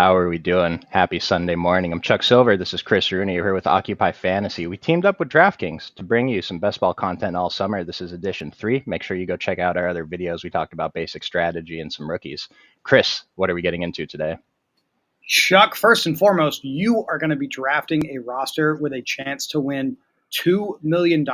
How are we doing? Happy Sunday morning. I'm Chuck Silver. This is Chris Rooney here with Occupy Fantasy. We teamed up with DraftKings to bring you some best ball content all summer. This is edition 3. Make sure you go check out our other videos. We talked about basic strategy and some rookies. Chris, what are we getting into today? Chuck, first and foremost, you are going to be drafting a roster with a chance to win $2 million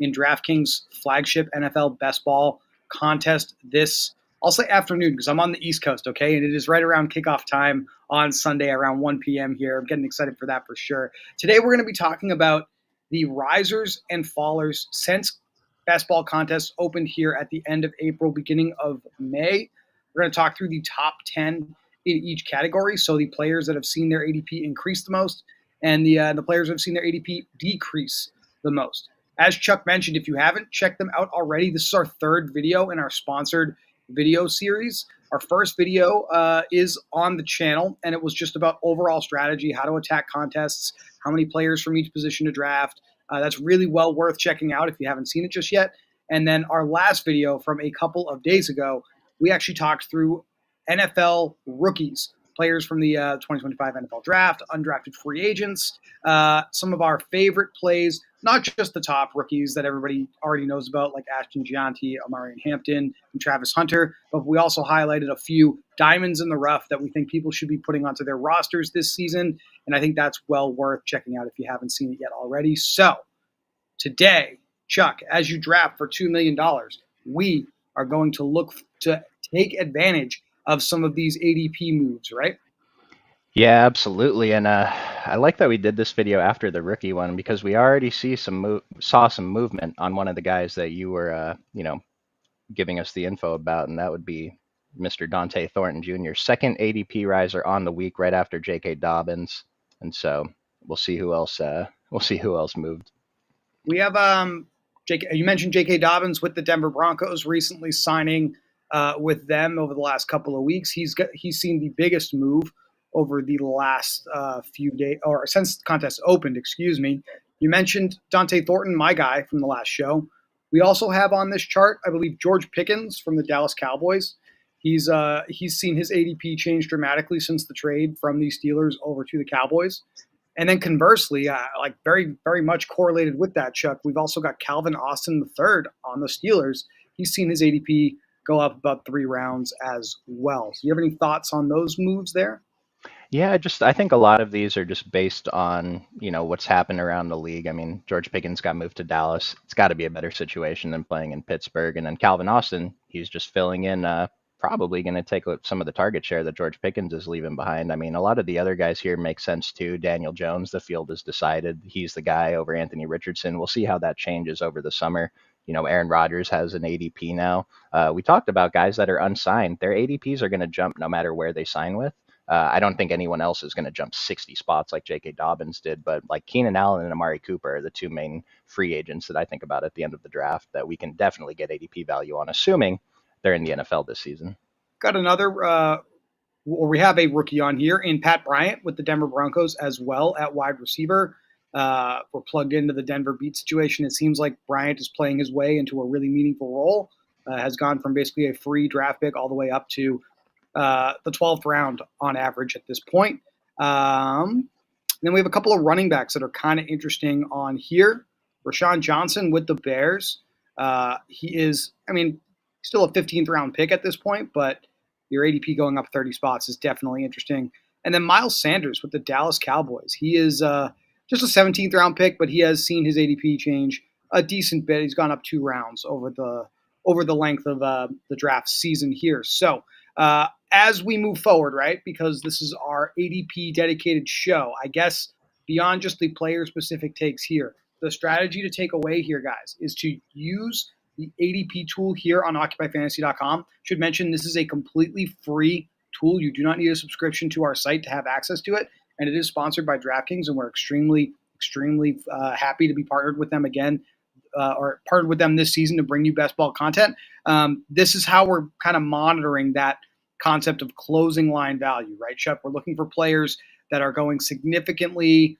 in DraftKings flagship NFL Best Ball contest this, I'll say afternoon because I'm on the East Coast, okay? And it is right around kickoff time on Sunday around 1 p.m. here. I'm getting excited for that for sure. Today we're going to be talking about the risers and fallers since Best Ball contests opened here at the end of April, beginning of May. We're going to talk through the top 10 in each category. So the players that have seen their ADP increase the most and the players that have seen their ADP decrease the most. As Chuck mentioned, if you haven't checked them out already, this is our third video in our sponsored video series. Our first video is on the channel, and it was just about overall strategy, how to attack contests, how many players from each position to draft. That's really well worth checking out if you haven't seen it just yet. And then our last video from a couple of days ago, we actually talked through NFL rookies, players from the 2025 NFL draft, undrafted free agents, some of our favorite plays, not just the top rookies that everybody already knows about, like Ashton Gianti, Amarian Hampton, and Travis Hunter, but we also highlighted a few diamonds in the rough that we think people should be putting onto their rosters this season, and I think that's well worth checking out if you haven't seen it yet already. So today, Chuck, as you draft for $2 million, we are going to look to take advantage of some of these ADP moves, right? Yeah, absolutely. And I like that we did this video after the rookie one because we already saw some movement on one of the guys that you were, giving us the info about, and that would be Mr. Dante Thornton Jr., second ADP riser on the week right after J.K. Dobbins. And so we'll see who else moved. We have you mentioned J.K. Dobbins with the Denver Broncos recently signing with them over the last couple of weeks. He's seen the biggest move over the last few days, or since the contest opened, excuse me. You mentioned Dante Thornton, my guy from the last show. We also have on this chart, I believe, George Pickens from the Dallas Cowboys. He's seen his ADP change dramatically since the trade from the Steelers over to the Cowboys. And then conversely, like very, very much correlated with that, Chuck, we've also got Calvin Austin III on the Steelers. He's seen his ADP go up about 3 rounds as well. So you have any thoughts on those moves there? Yeah, I think a lot of these are just based on, what's happened around the league. I mean, George Pickens got moved to Dallas. It's got to be a better situation than playing in Pittsburgh. And then Calvin Austin, he's just filling in, probably going to take some of the target share that George Pickens is leaving behind. I mean, a lot of the other guys here make sense too. Daniel Jones, the field is decided. He's the guy over Anthony Richardson. We'll see how that changes over the summer. Aaron Rodgers has an ADP now. We talked about guys that are unsigned. Their ADPs are going to jump no matter where they sign with. I don't think anyone else is going to jump 60 spots like J.K. Dobbins did, but like Keenan Allen and Amari Cooper are the two main free agents that I think about at the end of the draft that we can definitely get ADP value on, assuming they're in the NFL this season. Got another, we have a rookie on here in Pat Bryant with the Denver Broncos as well at wide receiver. We're plugged into the Denver beat situation. It seems like Bryant is playing his way into a really meaningful role, has gone from basically a free draft pick all the way up to the 12th round on average at this point. Then we have a couple of running backs that are kind of interesting on here. Rashawn Johnson with the Bears. He is, still a 15th round pick at this point, but your ADP going up 30 spots is definitely interesting. And then Miles Sanders with the Dallas Cowboys. He is just a 17th round pick, but he has seen his ADP change a decent bit. He's gone up 2 rounds over the length of the draft season here. So as we move forward, right, because this is our ADP dedicated show, I guess beyond just the player-specific takes here, the strategy to take away here, guys, is to use the ADP tool here on OccupyFantasy.com. Should mention this is a completely free tool. You do not need a subscription to our site to have access to it, and it is sponsored by DraftKings, and we're extremely happy to be partnered with them again, or partnered with them this season to bring you best ball content. This is how we're kind of monitoring that concept of closing line value, right, Chuck? We're looking for players that are going significantly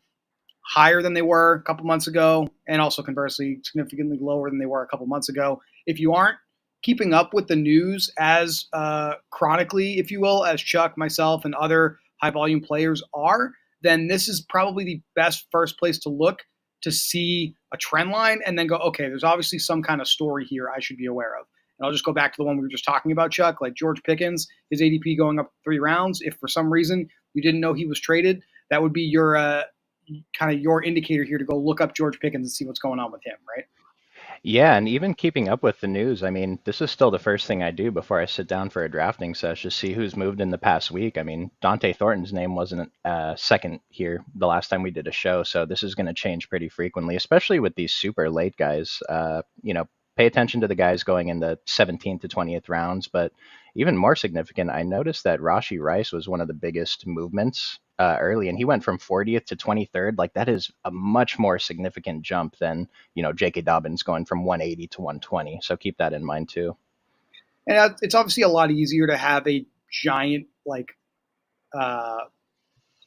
higher than they were a couple months ago, and also conversely significantly lower than they were a couple months ago. If you aren't keeping up with the news as chronically, if you will, as Chuck, myself, and other high volume players are, then this is probably the best first place to look to see a trend line and then go, okay, there's obviously some kind of story here I should be aware of. And I'll just go back to the one we were just talking about, Chuck, like George Pickens, his ADP going up 3 rounds. If for some reason you didn't know he was traded, that would be your kind of your indicator here to go look up George Pickens and see what's going on with him, right? Yeah, and even keeping up with the news, I mean, this is still the first thing I do before I sit down for a drafting session, to see who's moved in the past week. I mean, Dante Thornton's name wasn't second here the last time we did a show, so this is going to change pretty frequently, especially with these super late guys. Pay attention to the guys going in the 17th to 20th rounds, but even more significant, I noticed that Rashi Rice was one of the biggest movements early, and he went from 40th to 23rd. Like, that is a much more significant jump than J.K. Dobbins going from 180 to 120. So keep that in mind too. And it's obviously a lot easier to have a giant uh,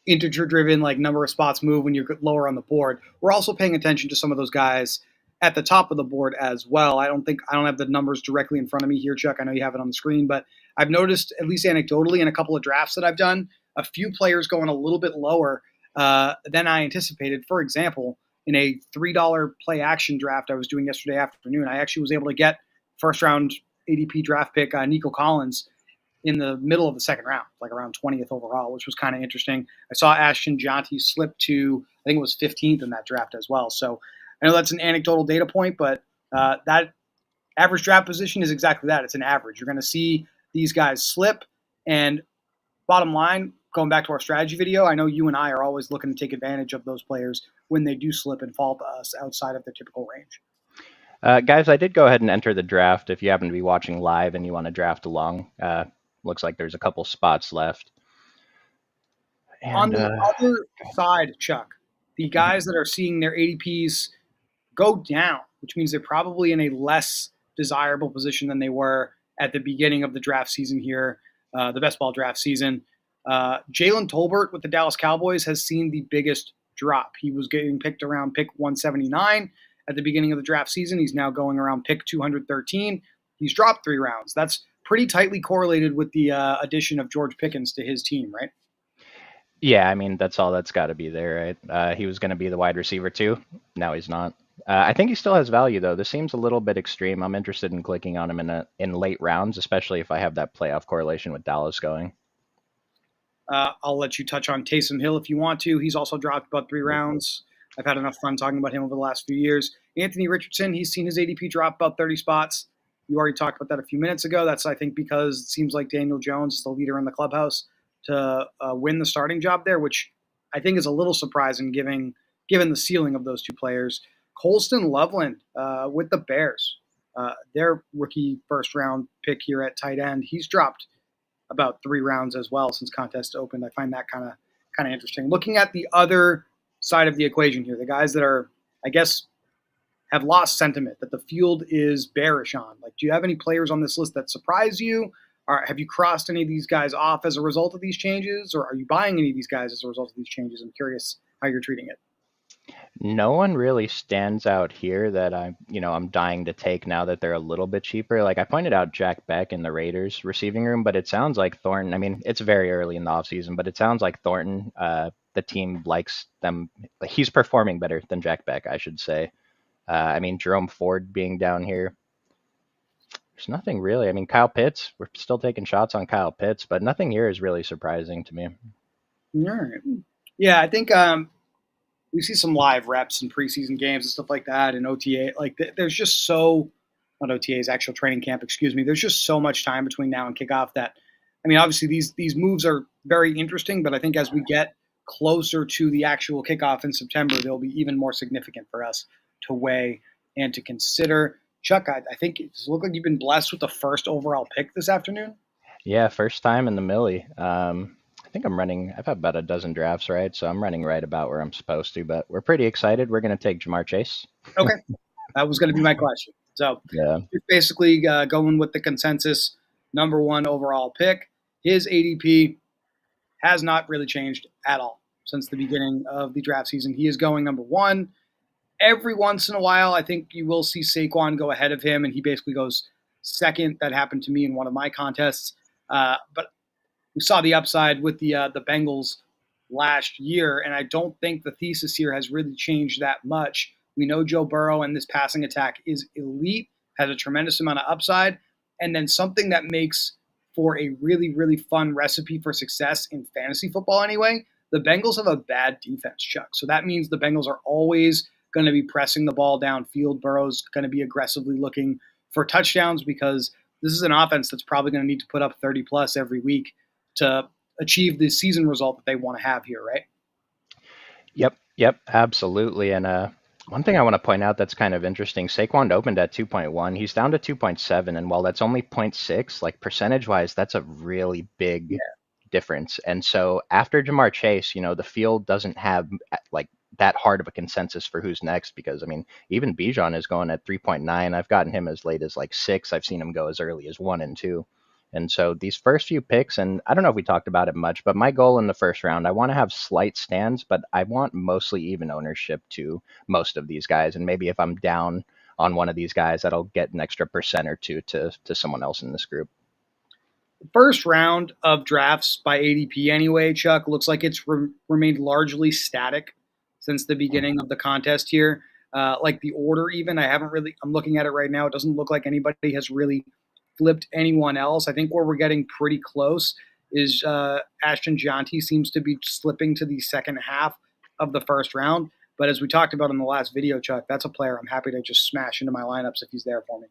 integer-driven number of spots move when you're lower on the board. We're also paying attention to some of those guys at the top of the board as well. I don't have the numbers directly in front of me here, Chuck. I know you have it on the screen, but I've noticed, at least anecdotally, in a couple of drafts that I've done, a few players going a little bit lower than I anticipated. For example, in a $3 play action draft I was doing yesterday afternoon, I actually was able to get first round ADP draft pick Nico Collins in the middle of the second round, like around 20th overall, which was kind of interesting. I saw Ashton Jonty slip to, I think it was 15th in that draft as well. So I know that's an anecdotal data point, but that average draft position is exactly that. It's an average. You're going to see these guys slip. And bottom line, going back to our strategy video, I know you and I are always looking to take advantage of those players when they do slip and fall to us outside of their typical range. Guys, I did go ahead and enter the draft. If you happen to be watching live and you want to draft along, looks like there's a couple spots left. On And the other side, Chuck, the guys that are seeing their ADPs go down, which means they're probably in a less desirable position than they were at the beginning of the draft season here, the best ball draft season. Jalen Tolbert with the Dallas Cowboys has seen the biggest drop. He was getting picked around pick 179 at the beginning of the draft season. He's now going around pick 213. He's dropped 3 rounds. That's pretty tightly correlated with the addition of George Pickens to his team, right? yeah, I mean, that's all that's got to be there, right? He was going to be the wide receiver too. Now he's not. I think he still has value though. This seems a little bit extreme. I'm interested in clicking on him in late rounds, especially if I have that playoff correlation with Dallas going. I'll let you touch on Taysom Hill if you want to. He's also dropped about 3 rounds. I've had enough fun talking about him over the last few years. Anthony Richardson, he's seen his ADP drop about 30 spots. You already talked about that a few minutes ago. That's, I think, because it seems like Daniel Jones is the leader in the clubhouse to win the starting job there, which I think is a little surprising given the ceiling of those two players. Colston Loveland with the Bears, their rookie first-round pick here at tight end, he's dropped about 3 rounds as well since contest opened. I find that kind of interesting. Looking at the other side of the equation here, the guys that are, I guess, have lost sentiment, that the field is bearish on. Like, do you have any players on this list that surprise you? Or have you crossed any of these guys off as a result of these changes? Or are you buying any of these guys as a result of these changes? I'm curious how you're treating it. No one really stands out here that I'm dying to take now that they're a little bit cheaper. Like, I pointed out Jack Beck in the Raiders receiving room, but it sounds like Thornton. I mean, it's very early in the offseason, but it sounds like Thornton, the team likes them. He's performing better than Jack Beck, I should say. I mean, Jerome Ford being down here. There's nothing really. I mean, Kyle Pitts, we're still taking shots on Kyle Pitts, but nothing here is really surprising to me. All right. Yeah, I think we see some live reps in preseason games and stuff like that, and OTA. Like, there's just not OTAs, actual training camp, excuse me. There's just so much time between now and kickoff that, I mean, obviously these moves are very interesting, but I think as we get closer to the actual kickoff in September, they'll be even more significant for us to weigh and to consider. Chuck, I think it looks like you've been blessed with the first overall pick this afternoon. Yeah, first time in the millie. I think I've had about a dozen drafts, right? So I'm running right about where I'm supposed to, but we're pretty excited. We're going to take Jamar Chase. Okay. That was going to be my question. So Yeah. you're basically going with the consensus number 1 overall pick. His ADP has not really changed at all since the beginning of the draft season. He is going number 1. Every once in a while, I think you will see Saquon go ahead of him, and he basically goes second. That happened to me in one of my contests. But we saw the upside with the Bengals last year, and I don't think the thesis here has really changed that much. We know Joe Burrow and this passing attack is elite, has a tremendous amount of upside, and then something that makes for a really, really fun recipe for success in fantasy football anyway. The Bengals have a bad defense, Chuck. So that means the Bengals are always going to be pressing the ball downfield. Burrow's going to be aggressively looking for touchdowns because this is an offense that's probably going to need to put up 30 plus every week to achieve the season result that they want to have here, right? Yep, absolutely. And one thing I want to point out that's kind of interesting, Saquon opened at 2.1. He's down to 2.7. And while that's only zero point 0.6, like percentage wise, that's a really big difference. And so after Jamar Chase, the field doesn't have like that hard of a consensus for who's next because, I mean, even Bijan is going at 3.9. I've gotten him as late as like 6. I've seen him go as early as 1 and 2. And so these first few picks, and I don't know if we talked about it much, but my goal in the first round, I want to have slight stands, but I want mostly even ownership to most of these guys. And maybe if I'm down on one of these guys, that'll get an extra percent or two to someone else in this group. The first round of drafts by ADP anyway, Chuck, looks like it's remained largely static since the beginning of the contest here. Like the order even, I'm looking at it right now. It doesn't look like anybody has really flipped anyone else. I think where we're getting pretty close is Ashton Jonty seems to be slipping to the second half of the first round. But as we talked about in the last video, Chuck, that's a player I'm happy to just smash into my lineups if he's there for me.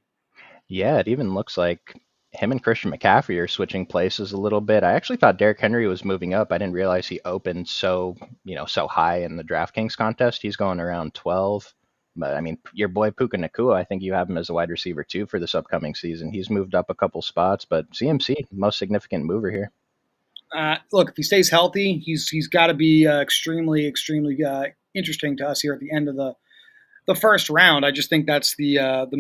Yeah, it even looks like him and Christian McCaffrey are switching places a little bit. I actually thought Derrick Henry was moving up. I didn't realize he opened so high in the DraftKings contest. He's going around 12. But I mean, your boy Puka Nacua, I think you have him as a wide receiver too for this upcoming season. He's moved up a couple spots, but CMC, most significant mover here. Look, if he stays healthy, he's got to be extremely, extremely interesting to us here at the end of the first round. I just think that's the $2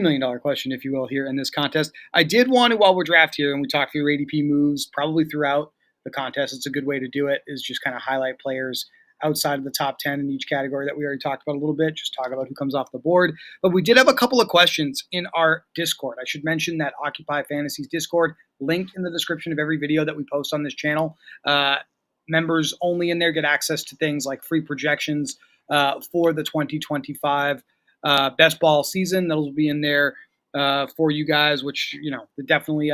million question, if you will, here in this contest. I did want to, while we're draft here and we talk through ADP moves, probably throughout the contest, it's a good way to do it, is just kind of highlight players outside of the top 10 in each category that we already talked about a little bit, just talk about who comes off the board. But we did have a couple of questions in our Discord. I should mention that Occupy Fantasy's Discord, linked in the description of every video that we post on this channel. Members only in there get access to things like free projections for the 2025 Best Ball season. That'll be in there for you guys, which, definitely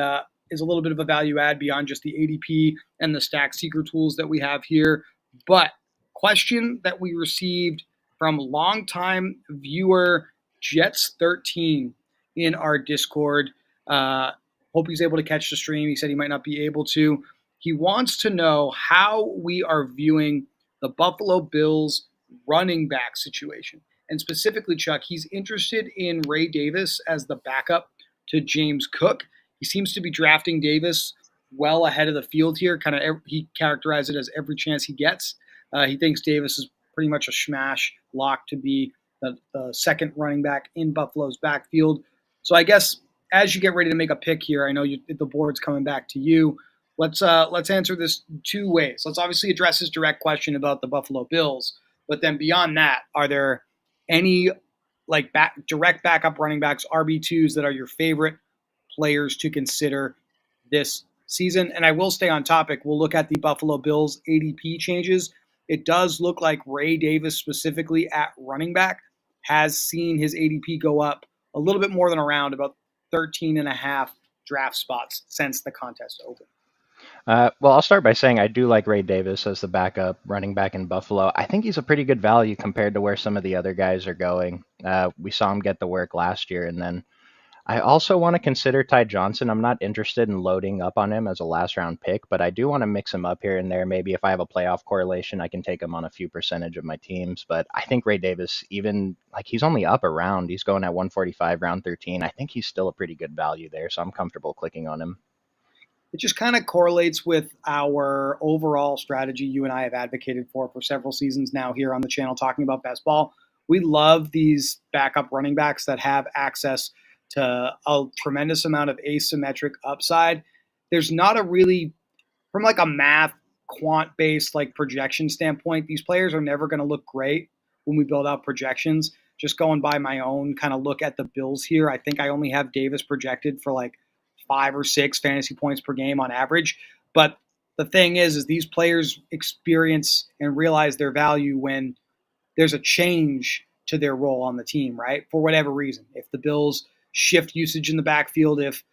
is a little bit of a value add beyond just the ADP and the stack seeker tools that we have here. But question that we received from longtime viewer Jets13 in our Discord. Hope he's able to catch the stream. He said he might not be able to. He wants to know how we are viewing the Buffalo Bills running back situation. And specifically, Chuck, he's interested in Ray Davis as the backup to James Cook. He seems to be drafting Davis well ahead of the field here. He characterized it as every chance he gets. He thinks Davis is pretty much a smash lock to be the second running back in Buffalo's backfield. So I guess as you get ready to make a pick here, I know the board's coming back to you. Let's answer this two ways. Let's obviously address his direct question about the Buffalo Bills, but then beyond that, are there any direct backup running backs, RB2s, that are your favorite players to consider this season? And I will stay on topic. We'll look at the Buffalo Bills ADP changes. It does look like Ray Davis, specifically at running back, has seen his ADP go up a little bit more than around about 13 and a half draft spots since the contest opened. Well, I'll start by saying I do like Ray Davis as the backup running back in Buffalo. I think he's a pretty good value compared to where some of the other guys are going. We saw him get the work last year, and then I also want to consider Ty Johnson. I'm not interested in loading up on him as a last round pick, but I do want to mix him up here and there. Maybe if I have a playoff correlation, I can take him on a few percentage of my teams. But I think Ray Davis, even he's only up a round. He's going at 145, round 13. I think he's still a pretty good value there, so I'm comfortable clicking on him. It just kind of correlates with our overall strategy you and I have advocated for several seasons now here on the channel talking about best ball. We love these backup running backs that have access to a tremendous amount of asymmetric upside. There's not a really, from a math quant-based projection standpoint, these players are never going to look great when we build out projections. Just going by my own kind of look at the Bills here, I think I only have Davis projected for 5 or 6 fantasy points per game on average. But the thing is these players experience and realize their value when there's a change to their role on the team, right? For whatever reason. If the Bills shift usage in the backfield, if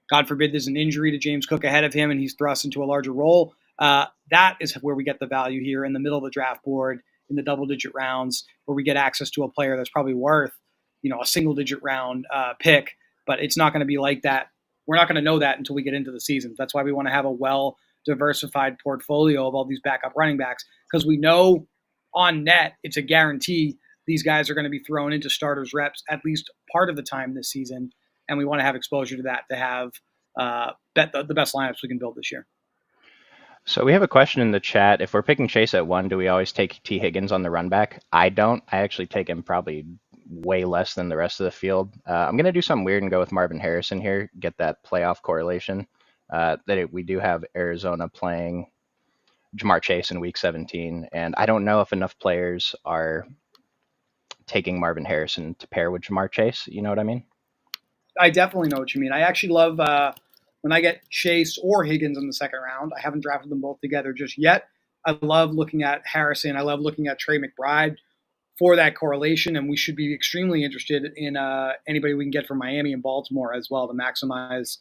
God forbid there's an injury to James Cook ahead of him and he's thrust into a larger role, that is where we get the value here in the middle of the draft board in the double-digit rounds, where we get access to a player that's probably worth, a single-digit round pick, but it's not going to be like that. We're not going to know that until we get into the season. That's why we want to have a well-diversified portfolio of all these backup running backs, because we know on net it's a guarantee these guys are going to be thrown into starters reps at least part of the time this season, and we want to have exposure to that to have the best lineups we can build this year. So we have a question in the chat. If we're picking Chase at 1, do we always take T. Higgins on the run back? I don't. I actually take him probably way less than the rest of the field. I'm going to do something weird and go with Marvin Harrison here, get that playoff correlation. We do have Arizona playing Jamar Chase in week 17, and I don't know if enough players are taking Marvin Harrison to pair with Jamar Chase. You know what I mean? I definitely know what you mean. I actually love when I get Chase or Higgins in the second round. I haven't drafted them both together just yet. I love looking at Harrison. I love looking at Trey McBride for that correlation, and we should be extremely interested in anybody we can get from Miami and Baltimore as well to maximize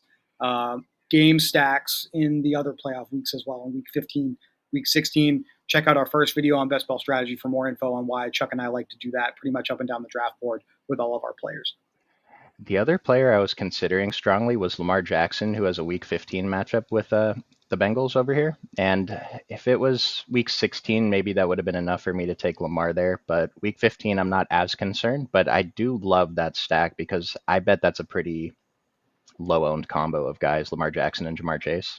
game stacks in the other playoff weeks as well, in week 15, week 16. Check out our first video on best ball strategy for more info on why Chuck and I like to do that pretty much up and down the draft board with all of our players. The other player I was considering strongly was Lamar Jackson, who has a week 15 matchup with the Bengals over here. And if it was week 16, maybe that would have been enough for me to take Lamar there. But week 15, I'm not as concerned. But I do love that stack because I bet that's a pretty low-owned combo of guys, Lamar Jackson and Jamar Chase.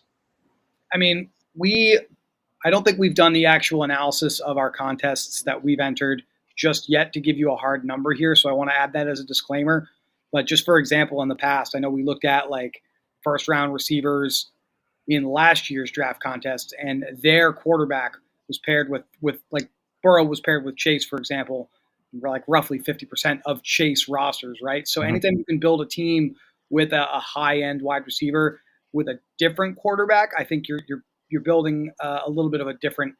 I mean, I don't think we've done the actual analysis of our contests that we've entered just yet to give you a hard number here. So I want to add that as a disclaimer. But just for example, in the past, I know we looked at like first round receivers in last year's draft contest, and their quarterback was paired with like Burrow was paired with Chase, for example, like roughly 50% of Chase rosters, right? So anytime you can build a team with a high end wide receiver with a different quarterback, I think you're building a little bit of a different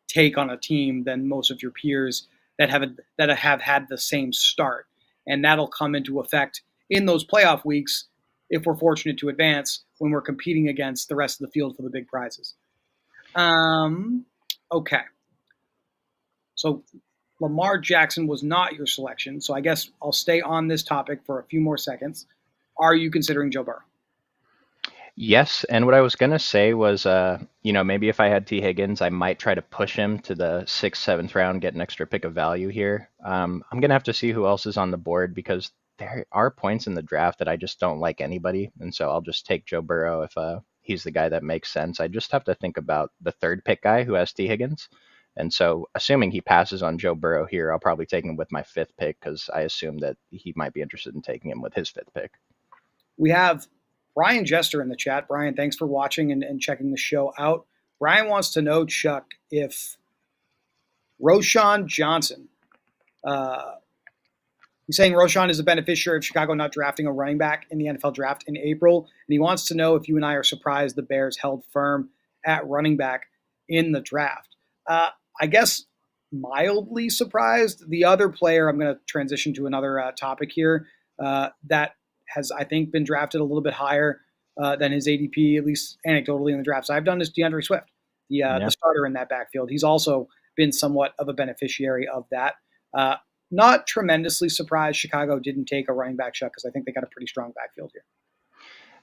take on a team than most of your peers that have had the same start. And that'll come into effect in those playoff weeks if we're fortunate to advance when we're competing against the rest of the field for the big prizes. Okay. So Lamar Jackson was not your selection, so I guess I'll stay on this topic for a few more seconds. Are you considering Joe Burrow? Yes, and what I was gonna say was, maybe if I had T. Higgins, I might try to push him to the 6th, 7th round, get an extra pick of value here. I'm gonna have to see who else is on the board because there are points in the draft that I just don't like anybody, and so I'll just take Joe Burrow if he's the guy that makes sense. I just have to think about the 3rd pick guy who has T. Higgins, and so assuming he passes on Joe Burrow here, I'll probably take him with my 5th pick because I assume that he might be interested in taking him with his 5th pick. We have Brian Jester in the chat. Brian, thanks for watching and checking the show out. Brian wants to know, Chuck, if Roschon Johnson, he's saying Roschon is a beneficiary of Chicago not drafting a running back in the NFL draft in April, and he wants to know if you and I are surprised the Bears held firm at running back in the draft. I guess mildly surprised. The other player, I'm going to transition to another topic here, that has, I think, been drafted a little bit higher than his ADP, at least anecdotally in the drafts I've done, is DeAndre Swift, the starter in that backfield. He's also been somewhat of a beneficiary of that. Not tremendously surprised Chicago didn't take a running back shot because I think they got a pretty strong backfield here.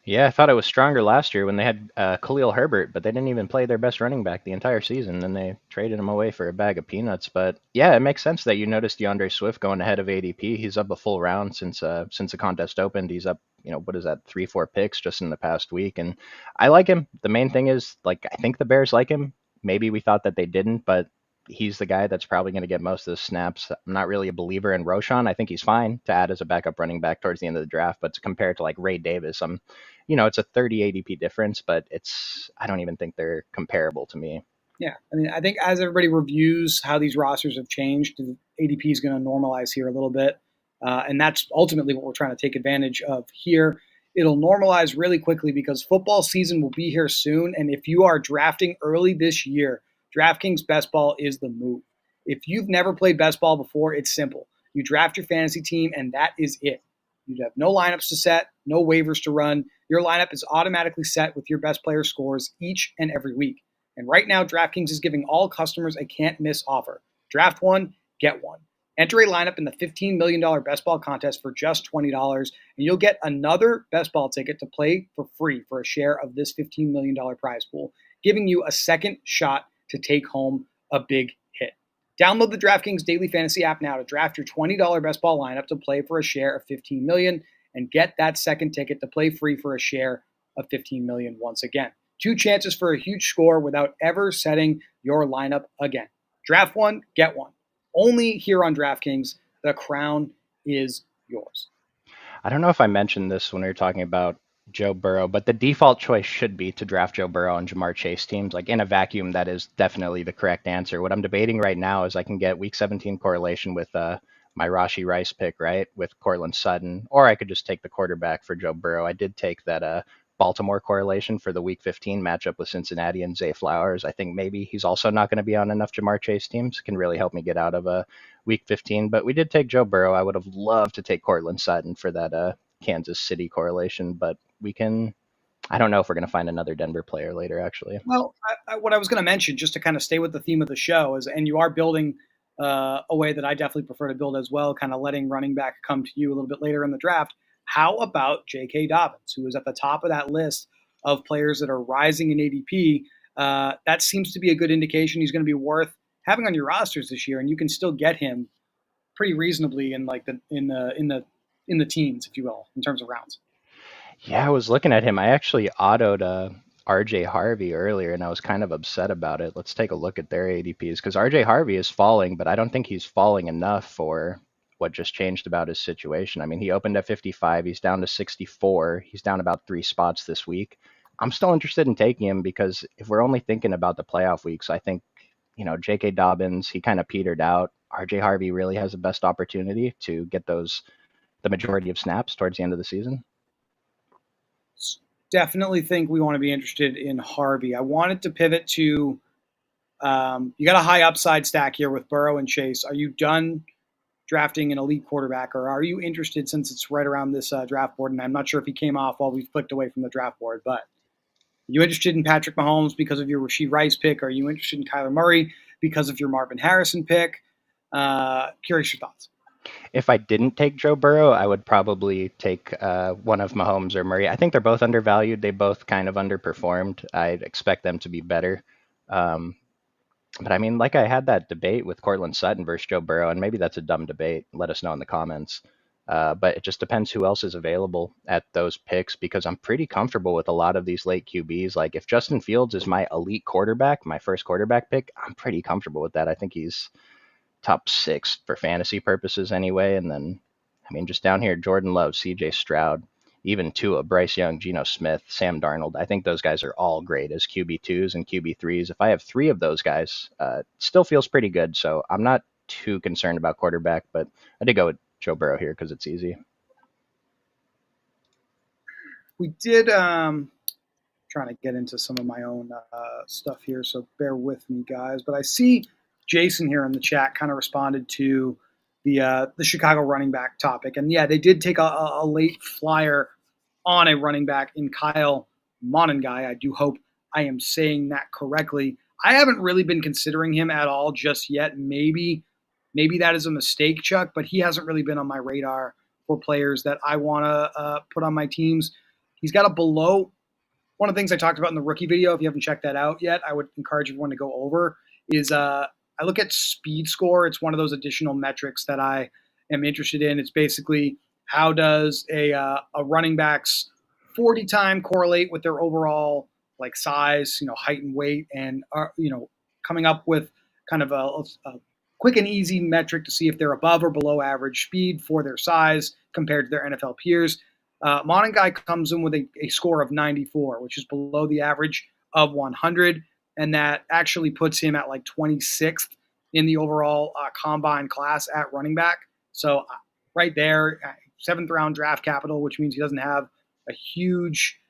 Yeah, I thought it was stronger last year when they had Khalil Herbert, but they didn't even play their best running back the entire season, and they traded him away for a bag of peanuts. But yeah, it makes sense that you noticed DeAndre Swift going ahead of ADP. He's up a full round since the contest opened. He's up, what is that, 3-4 picks just in the past week, and I like him. The main thing is, I think the Bears like him. Maybe we thought that they didn't, but he's the guy that's probably going to get most of the snaps. I'm not really a believer in Roschon. I think he's fine to add as a backup running back towards the end of the draft, but to compare it to Ray Davis, it's a 30 ADP difference, but I don't even think they're comparable to me. Yeah, I think as everybody reviews how these rosters have changed, the ADP is going to normalize here a little bit, and that's ultimately what we're trying to take advantage of here it'll normalize really quickly because football season will be here soon. And if you are drafting early this year, DraftKings Best Ball is the move. If you've never played Best Ball before, it's simple. You draft your fantasy team, and that is it. You have no lineups to set, no waivers to run. Your lineup is automatically set with your best player scores each and every week. And right now, DraftKings is giving all customers a can't-miss offer. Draft one, get one. Enter a lineup in the $15 million Best Ball contest for just $20, and you'll get another Best Ball ticket to play for free for a share of this $15 million prize pool, giving you a second shot to take home a big hit. Download the DraftKings Daily Fantasy app now to draft your $20 Best Ball lineup to play for a share of $15 million and get that second ticket to play free for a share of $15 million once again. 2 chances for a huge score without ever setting your lineup again. Draft one, get one. Only here on DraftKings, the crown is yours. I don't know if I mentioned this when we were talking about Joe Burrow, but the default choice should be to draft Joe Burrow and Jamar Chase teams. Like in a vacuum, that is definitely the correct answer. What I'm debating right now is I can get week 17 correlation with my Rashi Rice pick, right, with Cortland Sutton, or I could just take the quarterback for Joe Burrow. I did take that Baltimore correlation for the week 15 matchup with Cincinnati and Zay Flowers. I think maybe he's also not going to be on enough Jamar Chase teams. Can really help me get out of week 15. But we did take Joe Burrow. I would have loved to take Cortland Sutton for that Kansas City correlation, but we can. I don't know if we're going to find another Denver player later, actually. Well, what I was going to mention, just to kind of stay with the theme of the show, is, and you are building a way that I definitely prefer to build as well, kind of letting running back come to you a little bit later in the draft. How about J.K. Dobbins, who is at the top of that list of players that are rising in ADP? That seems to be a good indication he's going to be worth having on your rosters this year, and you can still get him pretty reasonably in like in the teens, if you will, in terms of rounds. Yeah, I was looking at him. I actually autoed RJ Harvey earlier, and I was kind of upset about it. Let's take a look at their ADPs because RJ Harvey is falling, but I don't think he's falling enough for what just changed about his situation. I mean, he opened at 55, he's down to 64, he's down about 3 spots this week. I'm still interested in taking him because if we're only thinking about the playoff weeks, I think, J.K. Dobbins, he kind of petered out. RJ Harvey really has the best opportunity to get the majority of snaps towards the end of the season. Definitely think we want to be interested in Harvey. I wanted to pivot to you got a high upside stack here with Burrow and Chase. Are you done drafting an elite quarterback, or are you interested, since it's right around this draft board, and I'm not sure if he came off while we've clicked away from the draft board, but are you interested in Patrick Mahomes because of your Rashee Rice pick? Are you interested in Kyler Murray because of your Marvin Harrison pick? Curious your thoughts. If I didn't take Joe Burrow, I would probably take one of Mahomes or Murray. I think they're both undervalued. They both kind of underperformed. I'd expect them to be better. But I mean, like I had that debate with Cortland Sutton versus Joe Burrow, and maybe that's a dumb debate. Let us know in the comments. But it just depends who else is available at those picks because I'm pretty comfortable with a lot of these late QBs. Like if Justin Fields is my elite quarterback, my first quarterback pick, I'm pretty comfortable with that. I think he's top 6 for fantasy purposes anyway. And then, I mean, just down here, Jordan Love, CJ Stroud, even Tua, Bryce Young, Geno Smith, Sam Darnold. I think those guys are all great as QB2s and QB3s. If I have 3 of those guys, it still feels pretty good. So I'm not too concerned about quarterback, but I did go with Joe Burrow here because it's easy. We did trying to get into some of my own stuff here, so bear with me, guys. But I see Jason here in the chat kind of responded to the Chicago running back topic. And yeah, they did take a late flyer on a running back in Kyle Monangai. I do hope I am saying that correctly. I haven't really been considering him at all just yet. Maybe that is a mistake, Chuck, but he hasn't really been on my radar for players that I want to put on my teams. He's got a below. One of the things I talked about in the rookie video, if you haven't checked that out yet, I would encourage everyone to go over, is I look at speed score. It's one of those additional metrics that I am interested in. It's basically how does a running back's 40 time correlate with their overall like size, height and weight, and coming up with kind of a quick and easy metric to see if they're above or below average speed for their size compared to their NFL peers. Monangai comes in with a score of 94, which is below the average of 100, and that actually puts him at like 26th in the overall combine class at running back. So right there, 7th round draft capital, which means he doesn't have a huge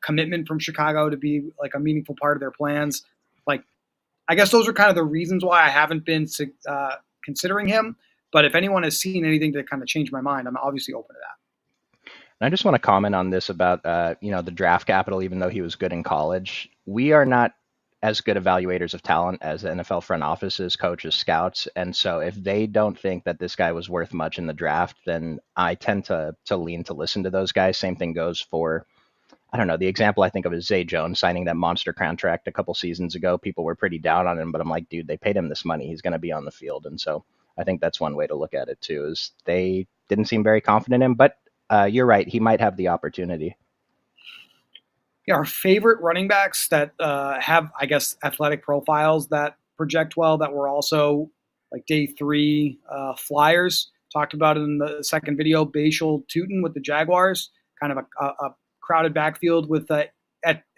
commitment from Chicago to be like a meaningful part of their plans. Like, I guess those are kind of the reasons why I haven't been considering him. But if anyone has seen anything to kind of change my mind, I'm obviously open to that. And I just want to comment on this about the draft capital. Even though he was good in college, we are not as good evaluators of talent as the NFL front offices, coaches, scouts. And so if they don't think that this guy was worth much in the draft, then I tend to lean to listen to those guys. Same thing goes for, I don't know, the example I think of is Zay Jones signing that monster contract a couple seasons ago. People were pretty down on him, but I'm like, dude, they paid him this money. He's going to be on the field. And so I think that's one way to look at it too, is they didn't seem very confident in him, but you're right. He might have the opportunity. Yeah, our favorite running backs that have, I guess, athletic profiles that project well, that were also like day three flyers. Talked about it in the second video. Bashal Tutin with the Jaguars, kind of a crowded backfield with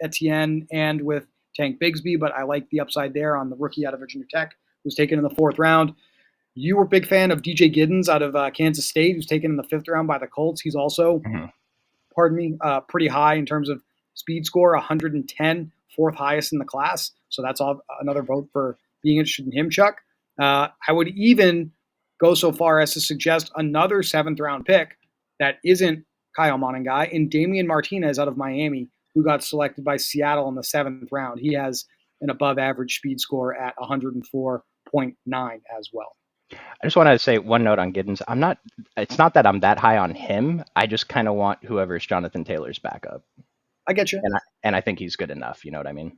Etienne and with Tank Bigsby, but I like the upside there on the rookie out of Virginia Tech, who's taken in the fourth round. You were a big fan of DJ Giddens out of Kansas State, who's taken in the fifth round by the Colts. He's also, pretty high in terms of speed score, 110, fourth highest in the class. So that's another vote for being interested in him, Chuck. I would even go so far as to suggest another seventh round pick that isn't Kyle Monangai, in Damian Martinez out of Miami, who got selected by Seattle in the seventh round. He has an above average speed score at 104.9 as well. I just want to say one note on Giddens. It's not that I'm that high on him. I just kind of want whoever's Jonathan Taylor's backup. I get you. And I think he's good enough. You know what I mean?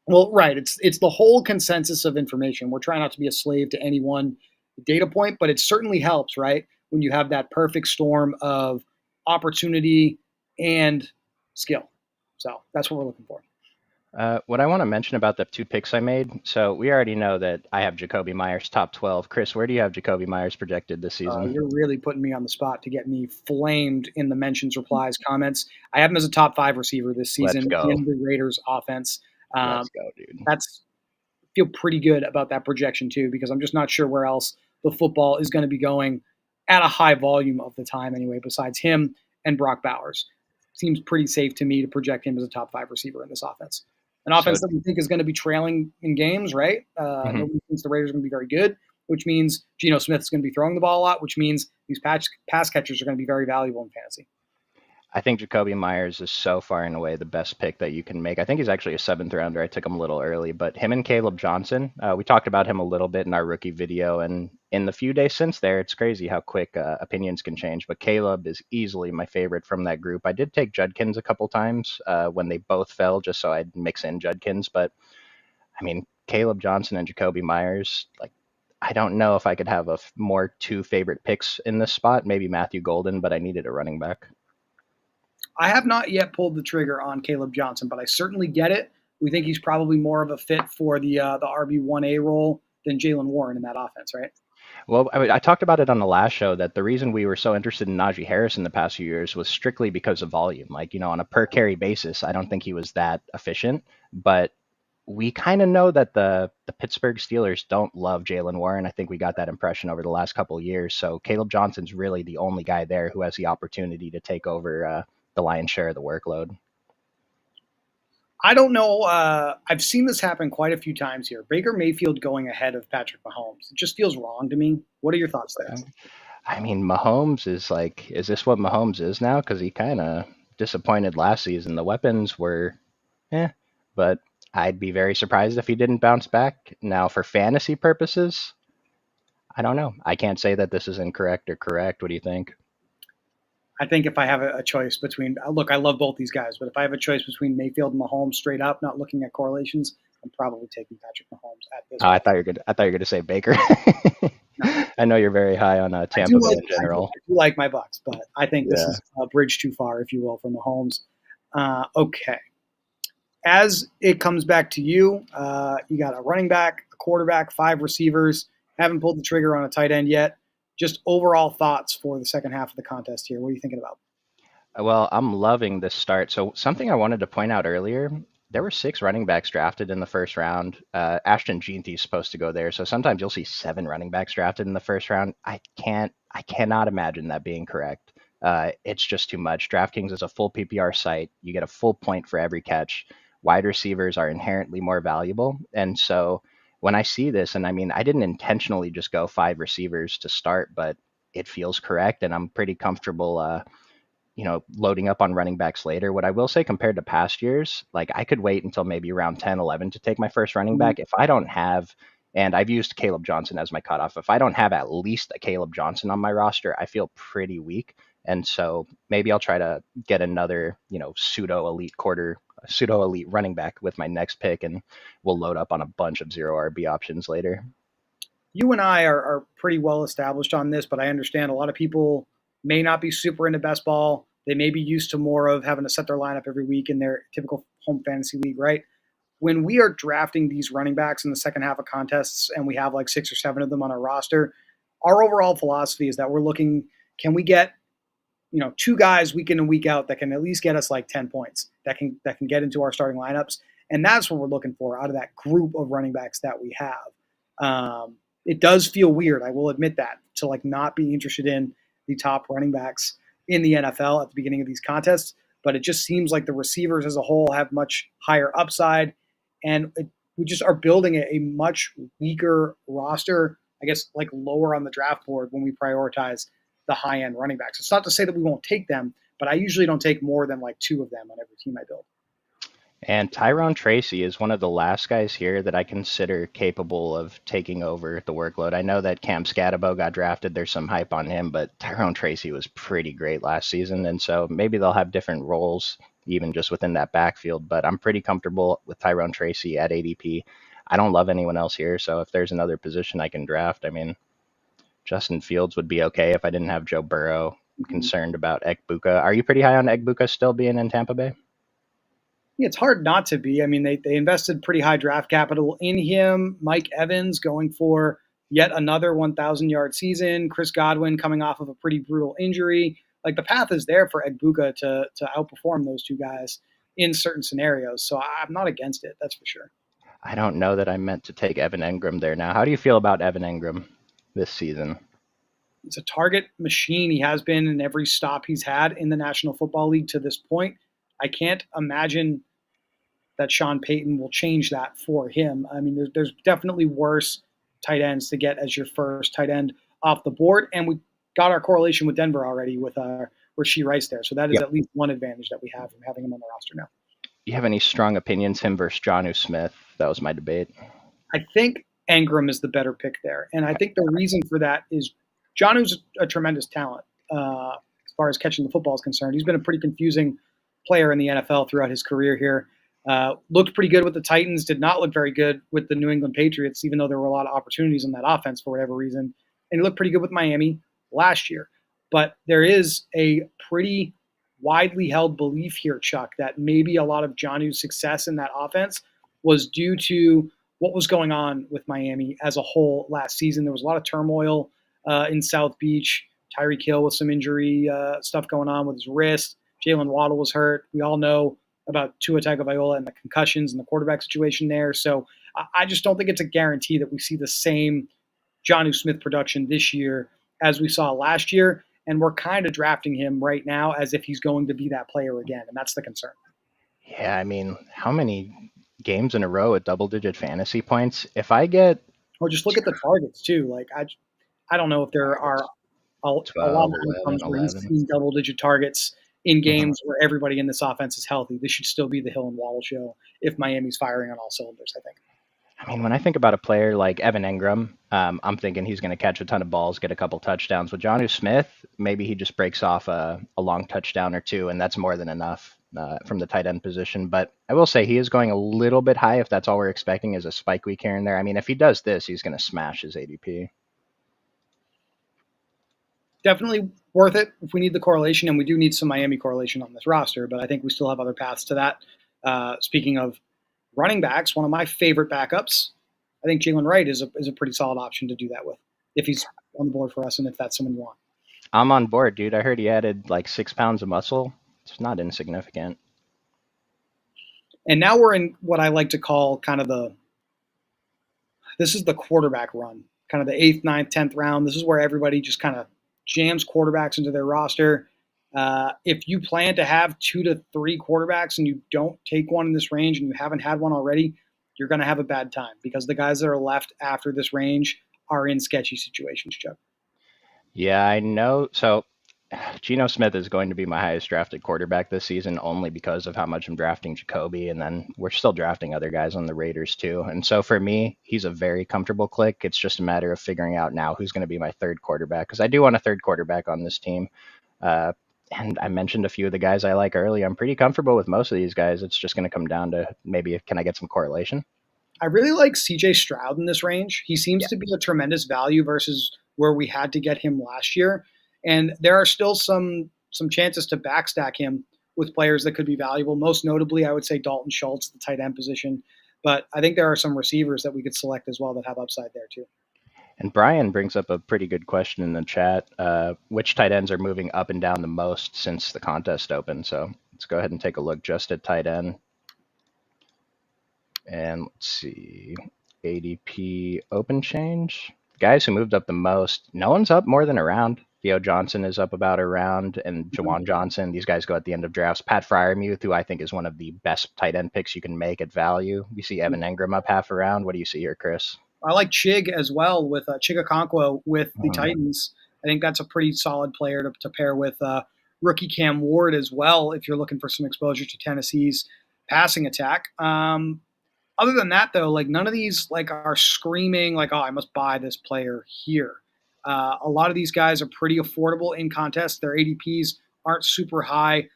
Well, right. It's the whole consensus of information. We're trying not to be a slave to any one data point, but it certainly helps, right? When you have that perfect storm of opportunity and skill. So that's what we're looking for. What I want to mention about the two picks I made. So we already know that I have Jakobi Meyers top 12. Chris, where do you have Jakobi Meyers projected this season? You're really putting me on the spot to get me flamed in the mentions, replies, comments. I have him as a top 5 receiver this season in the Raiders offense. Let's go, dude. Feel pretty good about that projection too, because I'm just not sure where else the football is going to be going at a high volume of the time anyway, besides him and Brock Bowers. Seems pretty safe to me to project him as a top 5 receiver in this offense. An offense that we think is going to be trailing in games, right? Nobody thinks the Raiders are going to be very good, which means Geno Smith is going to be throwing the ball a lot, which means these pass catchers are going to be very valuable in fantasy. I think Jakobi Meyers is so far and away the best pick that you can make. I think he's actually a 7th rounder. I took him a little early, but him and Caleb Johnson, we talked about him a little bit in our rookie video, and in the few days since there, it's crazy how quick opinions can change, but Caleb is easily my favorite from that group. I did take Judkins a couple times when they both fell, just so I'd mix in Judkins, but I mean, Caleb Johnson and Jakobi Meyers, like, I don't know if I could have more 2 favorite picks in this spot, maybe Matthew Golden, but I needed a running back. I have not yet pulled the trigger on Caleb Johnson, but I certainly get it. We think he's probably more of a fit for the RB1A role than Jalen Warren in that offense, right? Well, I talked about it on the last show that the reason we were so interested in Najee Harris in the past few years was strictly because of volume. Like, on a per carry basis, I don't think he was that efficient, but we kind of know that the Pittsburgh Steelers don't love Jalen Warren. I think we got that impression over the last couple of years. So Caleb Johnson's really the only guy there who has the opportunity to take over the lion's share of the workload. I don't know. I've seen this happen quite a few times here. Baker Mayfield going ahead of Patrick Mahomes. It just feels wrong to me. What are your thoughts there? I mean, Mahomes is this what Mahomes is now? Because he kind of disappointed last season. The weapons were, but I'd be very surprised if he didn't bounce back. Now, for fantasy purposes, I don't know. I can't say that this is incorrect or correct. What do you think? I think if I have a choice between, look, I love both these guys, but if I have a choice between Mayfield and Mahomes straight up, not looking at correlations, I'm probably taking Patrick Mahomes at this point. I thought you were going to say Baker. No. I know you're very high on Tampa Bay in general. I do like my Bucks, but I think this is a bridge too far, if you will, for Mahomes. Okay. As it comes back to you, you got a running back, a quarterback, 5 receivers. Haven't pulled the trigger on a tight end yet. Just overall thoughts for the second half of the contest here. What are you thinking about? Well, I'm loving this start. So something I wanted to point out earlier, there were 6 running backs drafted in the first round. Ashton Jeanty is supposed to go there. So sometimes you'll see 7 running backs drafted in the first round. I cannot imagine that being correct. it's just too much. DraftKings is a full PPR site. You get a full point for every catch. Wide receivers are inherently more valuable. And so when I see this, and I mean, I didn't intentionally just go 5 receivers to start, but it feels correct. And I'm pretty comfortable, loading up on running backs later. What I will say compared to past years, like I could wait until maybe around 10, 11 to take my first running back. If I don't have, and I've used Caleb Johnson as my cutoff, if I don't have at least a Caleb Johnson on my roster, I feel pretty weak. And so maybe I'll try to get another, pseudo elite running back with my next pick, and we'll load up on a bunch of zero RB options later. You and I are pretty well established on this, but I understand a lot of people may not be super into best ball. They may be used to more of having to set their lineup every week in their typical home fantasy league, right? When we are drafting these running backs in the second half of contests and we have like 6 or 7 of them on our roster, our overall philosophy is that we're looking, can we get, 2 guys week in and week out that can at least get us like 10 points that can get into our starting lineups. And that's what we're looking for out of that group of running backs that we have. It does feel weird, I will admit that, to like not be interested in the top running backs in the NFL at the beginning of these contests. But it just seems like the receivers as a whole have much higher upside, and we just are building a much weaker roster, I guess, like lower on the draft board when we prioritize the high end running backs. It's not to say that we won't take them, but I usually don't take more than like 2 of them on every team I build. And Tyrone Tracy is one of the last guys here that I consider capable of taking over the workload. I know that Cam Scatabo got drafted. There's some hype on him, but Tyrone Tracy was pretty great last season. And so maybe they'll have different roles even just within that backfield. But I'm pretty comfortable with Tyrone Tracy at ADP. I don't love anyone else here. So if there's another position I can draft, I mean, Justin Fields would be okay if I didn't have Joe Burrow. I'm concerned about Ekbuka. Are you pretty high on Ekbuka still being in Tampa Bay? Yeah, it's hard not to be. I mean, they invested pretty high draft capital in him. Mike Evans going for yet another 1,000-yard season. Chris Godwin coming off of a pretty brutal injury. Like the path is there for Egbuka to outperform those 2 guys in certain scenarios. So I'm not against it. That's for sure. I don't know that I meant to take Evan Engram there now. How do you feel about Evan Engram this season? He's a target machine. He has been in every stop he's had in the National Football League to this point. I can't imagine that Sean Payton will change that for him. I mean, there's definitely worse tight ends to get as your first tight end off the board. And we got our correlation with Denver already with Rashee Rice there. So that is Yep. at least one advantage that we have from having him on the roster now. You have any strong opinions, him versus Jonnu Smith? That was my debate. I think Engram is the better pick there. And I think the reason for that is Jonnu's a tremendous talent as far as catching the football is concerned. He's been a pretty confusing player in the NFL throughout his career here. Looked pretty good with the Titans, did not look very good with the New England Patriots, even though there were a lot of opportunities in that offense for whatever reason. And he looked pretty good with Miami last year. But there is a pretty widely held belief here, Chuck, that maybe a lot of Jonnu's success in that offense was due to what was going on with Miami as a whole last season. There was a lot of turmoil in South Beach. Tyreek Hill with some injury stuff going on with his wrist. Jalen Waddle was hurt. We all know about Tua Tagovailoa and the concussions and the quarterback situation there. So I just don't think it's a guarantee that we see the same Jonnu Smith production this year as we saw last year. And we're kind of drafting him right now as if he's going to be that player again. And that's the concern. Yeah, I mean, how many games in a row at double-digit fantasy points? If I get Or just look at the targets too. Like I don't know if there are a lot 12, of 11, outcomes where he's 11. seeing double-digit targets in games where everybody in this offense is healthy. This should still be the Hill and Waddle show if Miami's firing on all cylinders, I think. I mean, when I think about a player like Evan Engram, I'm thinking he's going to catch a ton of balls, get a couple touchdowns. With Jonnu Smith, maybe he just breaks off a long touchdown or two, and that's more than enough from the tight end position. But I will say he is going a little bit high if that's all we're expecting is a spike week here and there. I mean, if he does this, he's going to smash his ADP. Definitely worth it if we need the correlation, and we do need some Miami correlation on this roster, but I think we still have other paths to that. Speaking of running backs, one of my favorite backups, I think Jalen Wright is a pretty solid option to do that with if he's on the board for us and if that's someone you want. I'm on board, dude. I heard he added like 6 pounds of muscle. It's not insignificant. And now we're in what I like to call kind of this is the quarterback run, kind of the 8th, 9th, 10th round. This is where everybody just kind of jams quarterbacks into their roster. If you plan to have 2 to 3 quarterbacks and you don't take one in this range and you haven't had one already, you're going to have a bad time because the guys that are left after this range are in sketchy situations, Chuck. Yeah, I know. So Geno Smith is going to be my highest drafted quarterback this season only because of how much I'm drafting Jacoby, and then we're still drafting other guys on the Raiders too. And so for me, he's a very comfortable click. It's just a matter of figuring out now who's going to be my third quarterback because I do want a third quarterback on this team. Uh, and I mentioned a few of the guys I like early. I'm pretty comfortable with most of these guys. It's just going to come down to maybe can I get some correlation? I really like CJ Stroud in this range. He seems Yeah. to be a tremendous value versus where we had to get him last year. And there are still some chances to backstack him with players that could be valuable. Most notably, I would say Dalton Schultz, the tight end position. But I think there are some receivers that we could select as well that have upside there too. And Brian brings up a pretty good question in the chat. Which tight ends are moving up and down the most since the contest opened? So let's go ahead and take a look just at tight end. And let's see, ADP open change. Guys who moved up the most, no one's up more than a round. Theo Johnson is up about a round, and Jawan Johnson. These guys go at the end of drafts. Pat Fryermuth, who I think is one of the best tight end picks you can make at value. You see Evan Engram up half a round. What do you see here, Chris? I like Chig as well with Chig Okonkwo with the Mhm. Titans. I think that's a pretty solid player to pair with rookie Cam Ward as well if you're looking for some exposure to Tennessee's passing attack. Other than that, though, like none of these like are screaming like, oh, I must buy this player here. A lot of these guys are pretty affordable in contests. Their ADPs aren't super high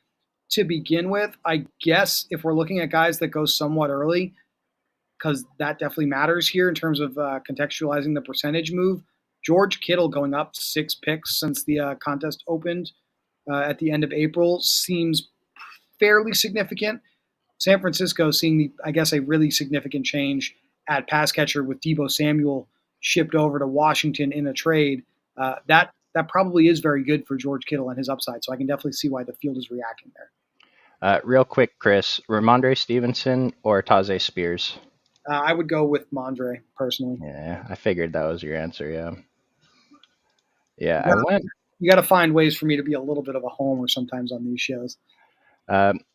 to begin with. I guess if we're looking at guys that go somewhat early, because that definitely matters here in terms of contextualizing the percentage move. George Kittle going up 6 picks since the contest opened at the end of April seems fairly significant. San Francisco seeing I guess, a really significant change at pass catcher with Deebo Samuel shipped over to Washington in a trade. That probably is very good for George Kittle and his upside. So I can definitely see why the field is reacting there. Real quick, Chris, Ramondre Stevenson or Tajay Spears? I would go with Mondre personally. Yeah, I figured that was your answer. Yeah, yeah, You I gotta, went. you got to find ways for me to be a little bit of a homer sometimes on these shows.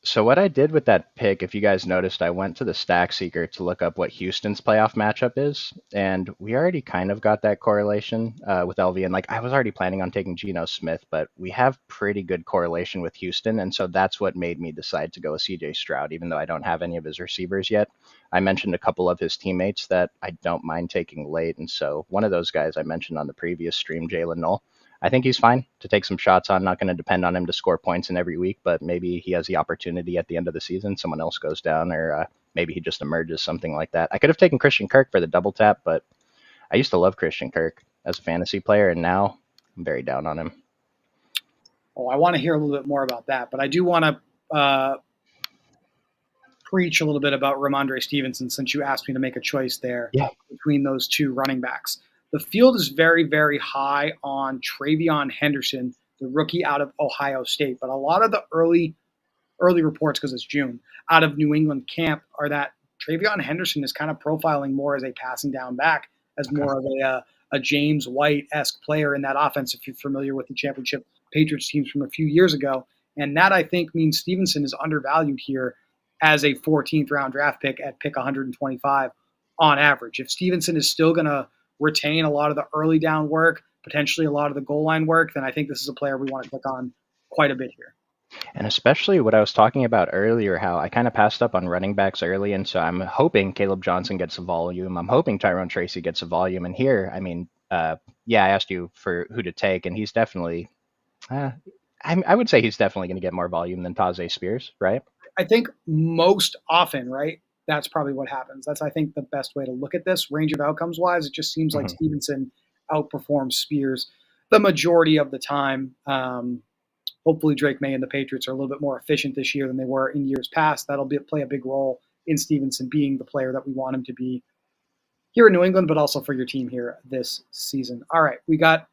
So what I did with that pick, if you guys noticed, I went to the Stack Seeker to look up what Houston's playoff matchup is, and we already kind of got that correlation with LV. And like I was already planning on taking Geno Smith, but we have pretty good correlation with Houston, and so that's what made me decide to go with CJ Stroud, even though I don't have any of his receivers yet. I mentioned a couple of his teammates that I don't mind taking late, and so one of those guys I mentioned on the previous stream, Jalen Knoll. I think he's fine to take some shots on. Not going to depend on him to score points in every week, but maybe he has the opportunity at the end of the season. Someone else goes down, or maybe he just emerges, something like that. I could have taken Christian Kirk for the double tap, but I used to love Christian Kirk as a fantasy player, and now I'm very down on him. Oh, I want to hear a little bit more about that, but I do want to preach a little bit about Ramondre Stevenson since you asked me to make a choice there Yeah. between those two running backs. The field is very, very high on Travion Henderson, the rookie out of Ohio State, but a lot of the early reports, because it's June, out of New England camp are that Travion Henderson is kind of profiling more as a passing down back, as Okay. more of a James White-esque player in that offense, if you're familiar with the championship Patriots teams from a few years ago. And that, I think, means Stevenson is undervalued here as a 14th round draft pick at pick 125 on average. If Stevenson is still going to retain a lot of the early down work, potentially a lot of the goal line work, then I think this is a player we want to click on quite a bit here. And especially what I was talking about earlier, how I kind of passed up on running backs early. And so I'm hoping Caleb Johnson gets a volume. I'm hoping Tyrone Tracy gets a volume. And here, I mean, yeah, I asked you for who to take, and he's definitely, I would say he's definitely going to get more volume than Tajay Spears, right? I think most often, right? That's probably what happens. That's, I think, the best way to look at this range of outcomes wise. It just seems like Mm-hmm. Stevenson outperforms Spears the majority of the time. Hopefully, Drake May and the Patriots are a little bit more efficient this year than they were in years past. That'll play a big role in Stevenson being the player that we want him to be here in New England, but also for your team here this season. All right, we got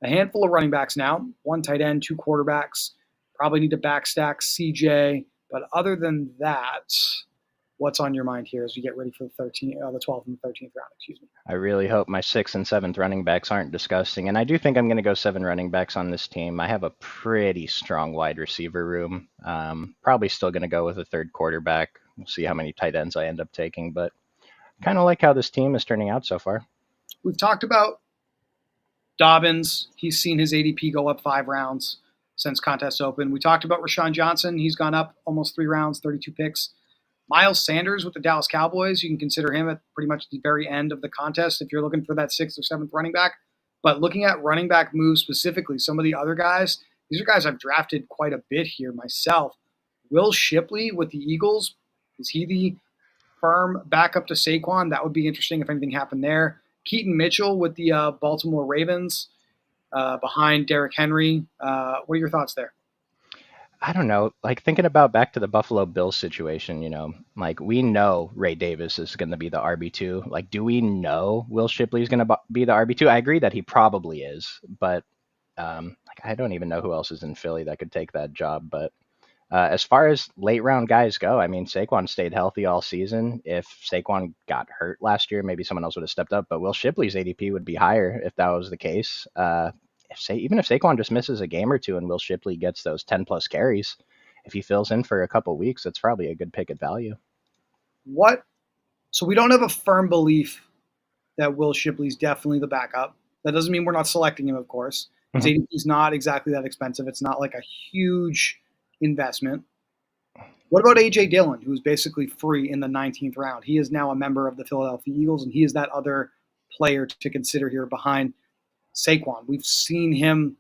a handful of running backs now, one tight end, 2 quarterbacks. Probably need to backstack CJ. But other than that, What's on your mind here as we get ready for the 12th and the 13th round? Excuse me. I really hope my 6th and 7th running backs aren't disgusting. And I do think I'm going to go 7 running backs on this team. I have a pretty strong wide receiver room. Probably still going to go with a third quarterback. We'll see how many tight ends I end up taking. But kind of like how this team is turning out so far. We've talked about Dobbins. He's seen his ADP go up 5 rounds since contest open. We talked about Rashawn Johnson. He's gone up almost 3 rounds, 32 picks. Miles Sanders with the Dallas Cowboys, you can consider him at pretty much the very end of the contest if you're looking for that 6th or 7th running back. But looking at running back moves specifically, some of the other guys, these are guys I've drafted quite a bit here myself. Will Shipley with the Eagles, is he the firm backup to Saquon? That would be interesting if anything happened there. Keaton Mitchell with the Baltimore Ravens behind Derrick Henry. What are your thoughts there? I don't know, like thinking about back to the Buffalo Bills situation, like we know Ray Davis is going to be the RB2. Like, do we know Will Shipley is going to be the RB2? I agree that he probably is, but like I don't even know who else is in Philly that could take that job. But as far as late round guys go, I mean, Saquon stayed healthy all season. If Saquon got hurt last year, maybe someone else would have stepped up, but Will Shipley's ADP would be higher if that was the case. Even if Saquon just misses a game or two and Will Shipley gets those 10 plus carries, if he fills in for a couple weeks, it's probably a good pick at value. So we don't have a firm belief that Will Shipley's definitely the backup. That doesn't mean we're not selecting him, of course. His ADP is not exactly that expensive. It's not like a huge investment. What about A.J. Dillon, who's basically free in the 19th round? He is now a member of the Philadelphia Eagles, and he is that other player to consider here behind Saquon. We've seen him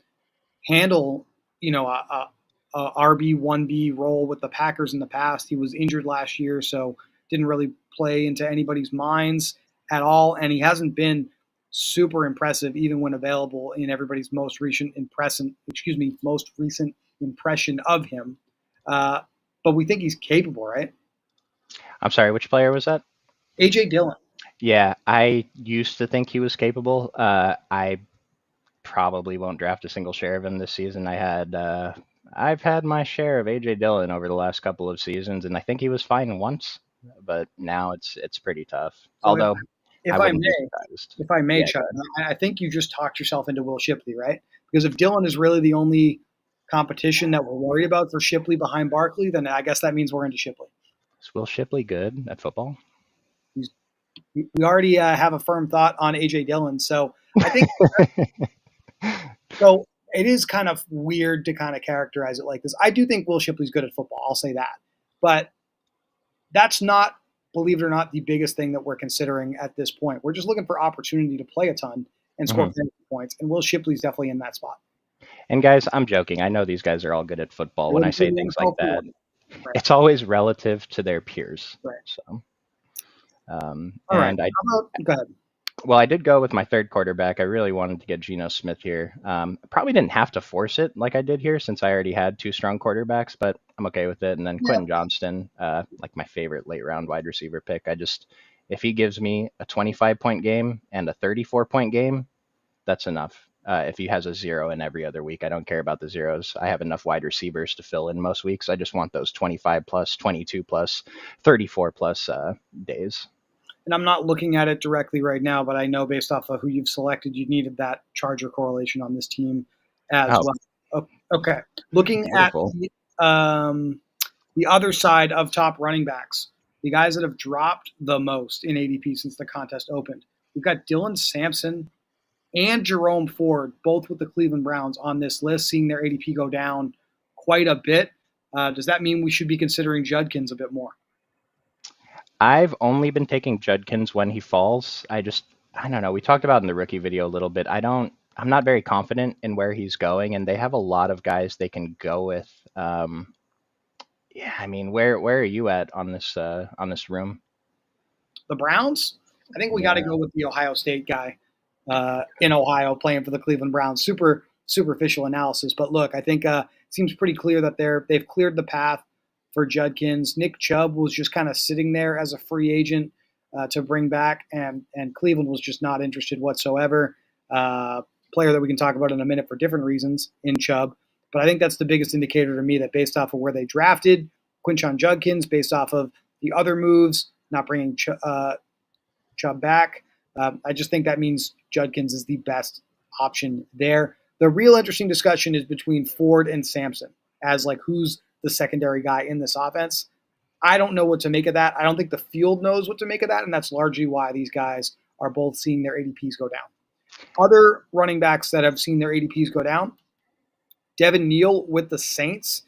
handle, a RB 1B role with the Packers in the past. He was injured last year, so didn't really play into anybody's minds at all, and he hasn't been super impressive even when available in everybody's most recent impression of him. But we think he's capable, right? I'm sorry, which player was that? A.J. Dillon. Yeah, I used to think he was capable. I probably won't draft a single share of him this season. I've had my share of AJ Dillon over the last couple of seasons, and I think he was fine once, but now it's pretty tough. So Although if I may, Chuck, I think you just talked yourself into Will Shipley, right? Because if Dillon is really the only competition that we're worried about for Shipley behind Barkley, then I guess that means we're into Shipley. Is Will Shipley good at football? We already have a firm thought on AJ Dillon, so I think so. It is kind of weird to kind of characterize it like this. I do think Will Shipley's good at football. I'll say that, but that's not, believe it or not, the biggest thing that we're considering at this point. We're just looking for opportunity to play a ton and score fantasy points, and Will Shipley's definitely in that spot. And guys, I'm joking. I know these guys are all good at football. When I say things like that, it's always relative to their peers. Right. So, all right. Go ahead. Well, I did go with my third quarterback. I really wanted to get Geno Smith here. Probably didn't have to force it like I did here since I already had 2 strong quarterbacks, but I'm okay with it. And then Quentin Johnston, like my favorite late round wide receiver pick. If he gives me a 25-point game and a 34-point game, that's enough. If he has a 0 in every other week, I don't care about the zeros. I have enough wide receivers to fill in most weeks. I just want those 25 plus, 22 plus, 34 plus days. And I'm not looking at it directly right now, but I know based off of who you've selected, you needed that Charger correlation on this team as well. Okay. Looking Beautiful. At the other side of top running backs, the guys that have dropped the most in ADP since the contest opened, we've got Dylan Sampson and Jerome Ford, both with the Cleveland Browns on this list, seeing their ADP go down quite a bit. Does that mean we should be considering Judkins a bit more? I've only been taking Judkins when he falls. I don't know. We talked about in the rookie video a little bit. I'm not very confident in where he's going, and they have a lot of guys they can go with. I mean, where are you at on this room? The Browns? I think we got to go with the Ohio State guy in Ohio playing for the Cleveland Browns. Super superficial analysis, but look, I think it seems pretty clear that they've cleared the path for Judkins. Nick Chubb was just kind of sitting there as a free agent to bring back, and Cleveland was just not interested whatsoever. Player that we can talk about in a minute for different reasons in Chubb. But I think that's the biggest indicator to me that based off of where they drafted Quinshon Judkins, based off of The other moves, not bringing Chubb back. I just think that means Judkins is the best option there. The real interesting discussion is between Ford and Sampson as like who's the secondary guy in this offense. I don't know what to make of that. I don't think the field knows what to make of that, and that's largely why these guys are both seeing their ADPs go down. Other running backs that have seen their ADPs go down, Devin Neal with the Saints.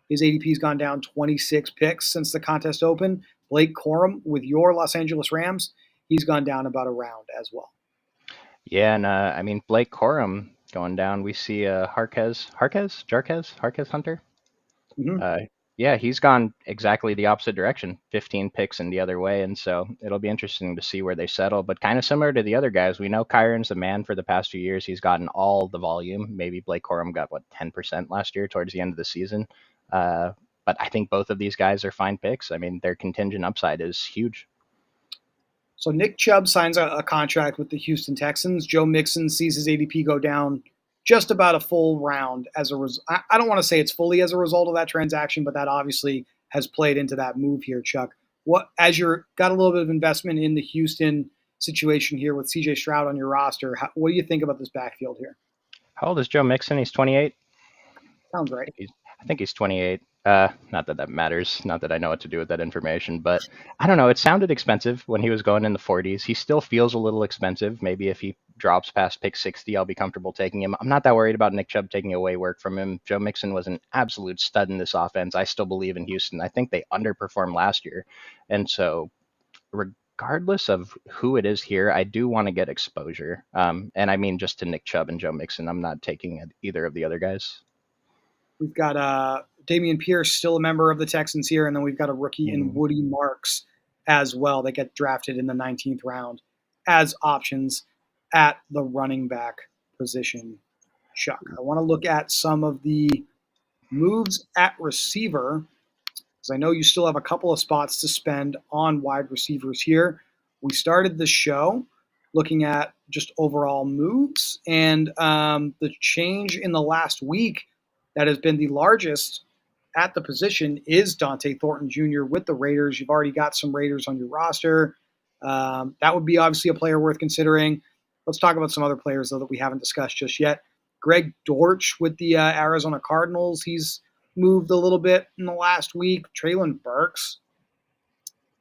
His ADP's gone down 26 picks since the contest opened. Blake Corum with your Los Angeles Rams, he's gone down about a round as well. Yeah, and I mean Blake Corum going down. We see Jarquez Hunter. Mm-hmm. Uh, yeah, he's gone exactly the opposite direction, 15 picks in the other way, and so it'll be interesting to see where they settle. But kind of similar to the other guys, we know Kyron's the man for the past few years. He's gotten all the volume. Maybe Blake Corum got 10% last year towards the end of the season. But I think both of these guys are fine picks. I mean, their contingent upside is huge. So Nick Chubb signs a contract with the Houston Texans. Joe Mixon sees his ADP go down just about a full round as a result. I don't want to say it's fully as a result of that transaction, but that obviously has played into that move here, Chuck. What as you're got a little bit of investment in the Houston situation here with CJ Stroud on your roster, what do you think about this backfield here? How old is Joe Mixon? He's 28. Sounds right. I think he's 28. Not that that matters. Not that I know what to do with that information, but I don't know. It sounded expensive when he was going in the 40s. He still feels a little expensive. Maybe if he drops past pick 60, I'll be comfortable taking him. I'm not that worried about Nick Chubb taking away work from him. Joe Mixon was an absolute stud in this offense. I still believe in Houston. I think they underperformed last year. And so, regardless of who it is here, I do want to get exposure. And I mean, just to Nick Chubb and Joe Mixon. I'm not taking either of the other guys. We've got Dameon Pierce, still a member of the Texans here, and then we've got a rookie in Woody Marks as well. They get drafted in the 19th round as options at the running back position. Chuck, I want to look at some of the moves at receiver because I know you still have a couple of spots to spend on wide receivers here. We started the show looking at just overall moves, and the change in the last week that has been the largest at the position is Dante Thornton Jr. with the Raiders. You've already got some Raiders on your roster. That would be obviously a player worth considering. Let's talk about some other players, though, that we haven't discussed just yet. Greg Dortch with the Arizona Cardinals. He's moved a little bit in the last week. Treylon Burks,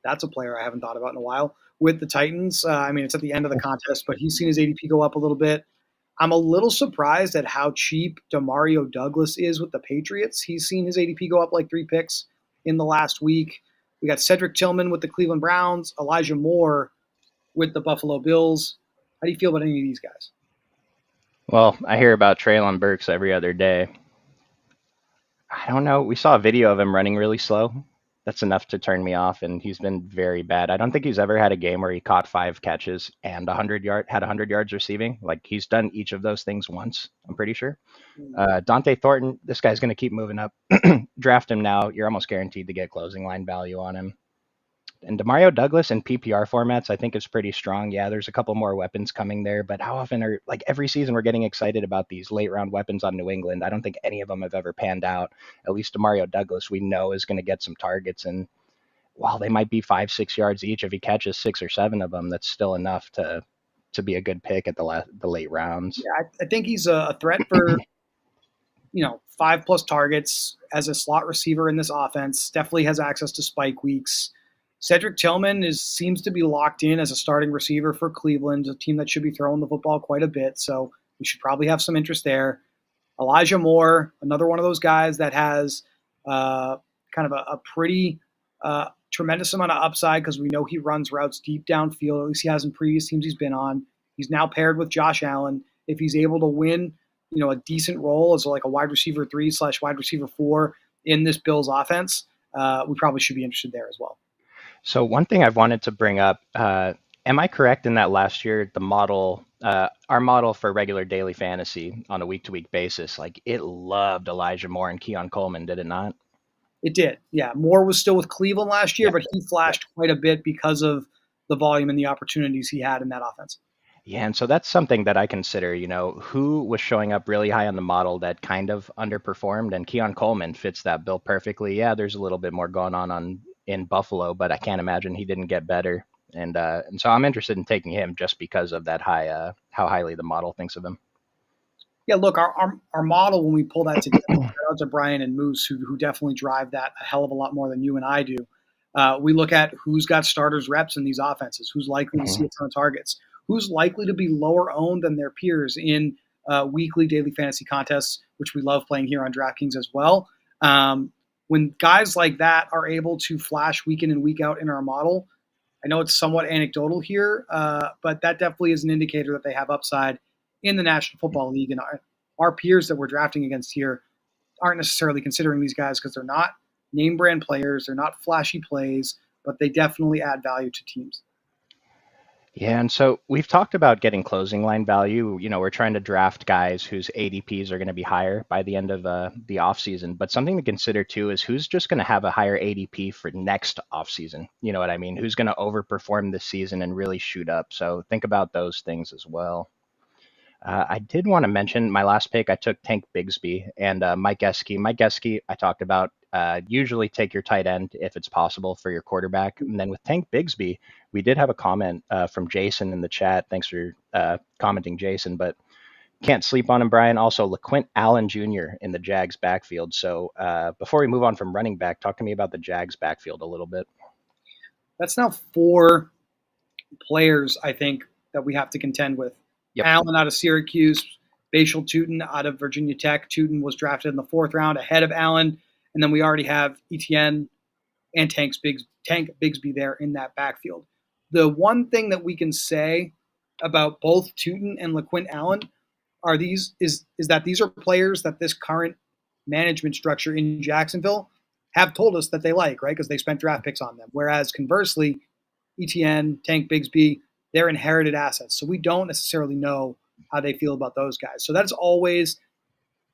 that's a player I haven't thought about in a while. With the Titans, I mean, it's at the end of the contest, but he's seen his ADP go up a little bit. I'm a little surprised at how cheap Demario Douglas is with the Patriots. He's seen his ADP go up like 3 picks in the last week. We got Cedric Tillman with the Cleveland Browns, Elijah Moore with the Buffalo Bills. How do you feel about any of these guys? Well, I hear about Treylon Burks every other day. I don't know. We saw a video of him running really slow. That's enough to turn me off, and he's been very bad. I don't think he's ever had a game where he caught 5 catches and 100 yards receiving. Like he's done each of those things once. I'm pretty sure. Dante Thornton, this guy's going to keep moving up. Draft him now. You're almost guaranteed to get closing line value on him. And Demario Douglas in PPR formats, I think is pretty strong. Yeah, there's a couple more weapons coming there, but how often are like every season we're getting excited about these late round weapons on New England? I don't think any of them have ever panned out. At least Demario Douglas, we know is going to get some targets, and while they might be 5-6 yards each, if he catches 6 or 7 of them, that's still enough to be a good pick at the late rounds. Yeah, I think he's a threat for 5+ targets as a slot receiver in this offense. Definitely has access to spike weeks. Cedric Tillman seems to be locked in as a starting receiver for Cleveland, a team that should be throwing the football quite a bit. So we should probably have some interest there. Elijah Moore, another one of those guys that has kind of a pretty tremendous amount of upside because we know he runs routes deep downfield. At least he has in previous teams he's been on. He's now paired with Josh Allen. If he's able to win, a decent role as like a wide receiver 3/wide receiver 4 in this Bills offense, we probably should be interested there as well. So one thing I've wanted to bring up, am I correct in that last year, our model for regular daily fantasy on a week-to-week basis, like it loved Elijah Moore and Keon Coleman, did it not? It did, yeah. Moore was still with Cleveland last year, but he flashed quite a bit because of the volume and the opportunities he had in that offense. Yeah, and so that's something that I consider, who was showing up really high on the model that kind of underperformed, and Keon Coleman fits that bill perfectly. Yeah, there's a little bit more going on in Buffalo, but I can't imagine he didn't get better. And so I'm interested in taking him just because of that how highly the model thinks of him. Yeah, look, our model, when we pull that together, shout out to Brian and Moose, who definitely drive that a hell of a lot more than you and I do. We look at who's got starters reps in these offenses, who's likely to see a ton of targets, who's likely to be lower owned than their peers in weekly daily fantasy contests, which we love playing here on DraftKings as well. When guys like that are able to flash week in and week out in our model, I know it's somewhat anecdotal here, but that definitely is an indicator that they have upside in the National Football League. And our peers that we're drafting against here aren't necessarily considering these guys because they're not name brand players, they're not flashy plays, but they definitely add value to teams. Yeah, and so we've talked about getting closing line value. We're trying to draft guys whose ADPs are going to be higher by the end of the offseason. But something to consider too is who's just going to have a higher ADP for next offseason. You know what I mean? Who's going to overperform this season and really shoot up? So think about those things as well. I did want to mention my last pick. I took Tank Bigsby and Mike Gesicki. Mike Gesicki, I talked about. Usually take your tight end if it's possible for your quarterback. And then with Tank Bigsby, we did have a comment from Jason in the chat. Thanks for commenting, Jason. But can't sleep on him, Brian. Also, LaQuint Allen Jr. in the Jags backfield. So before we move on from running back, talk to me about the Jags backfield a little bit. That's now 4 players, I think, that we have to contend with. Yep. Allen out of Syracuse, Bashal Tutin out of Virginia Tech. Tutin was drafted in the 4th round ahead of Allen. And then we already have Etienne and Tank Bigsby there in that backfield. The one thing that we can say about both Tutin and LaQuint Allen is that these are players that this current management structure in Jacksonville have told us that they like, right? Because they spent draft picks on them. Whereas conversely, Etienne, Tank Bigsby, they're inherited assets. So we don't necessarily know how they feel about those guys. So that's always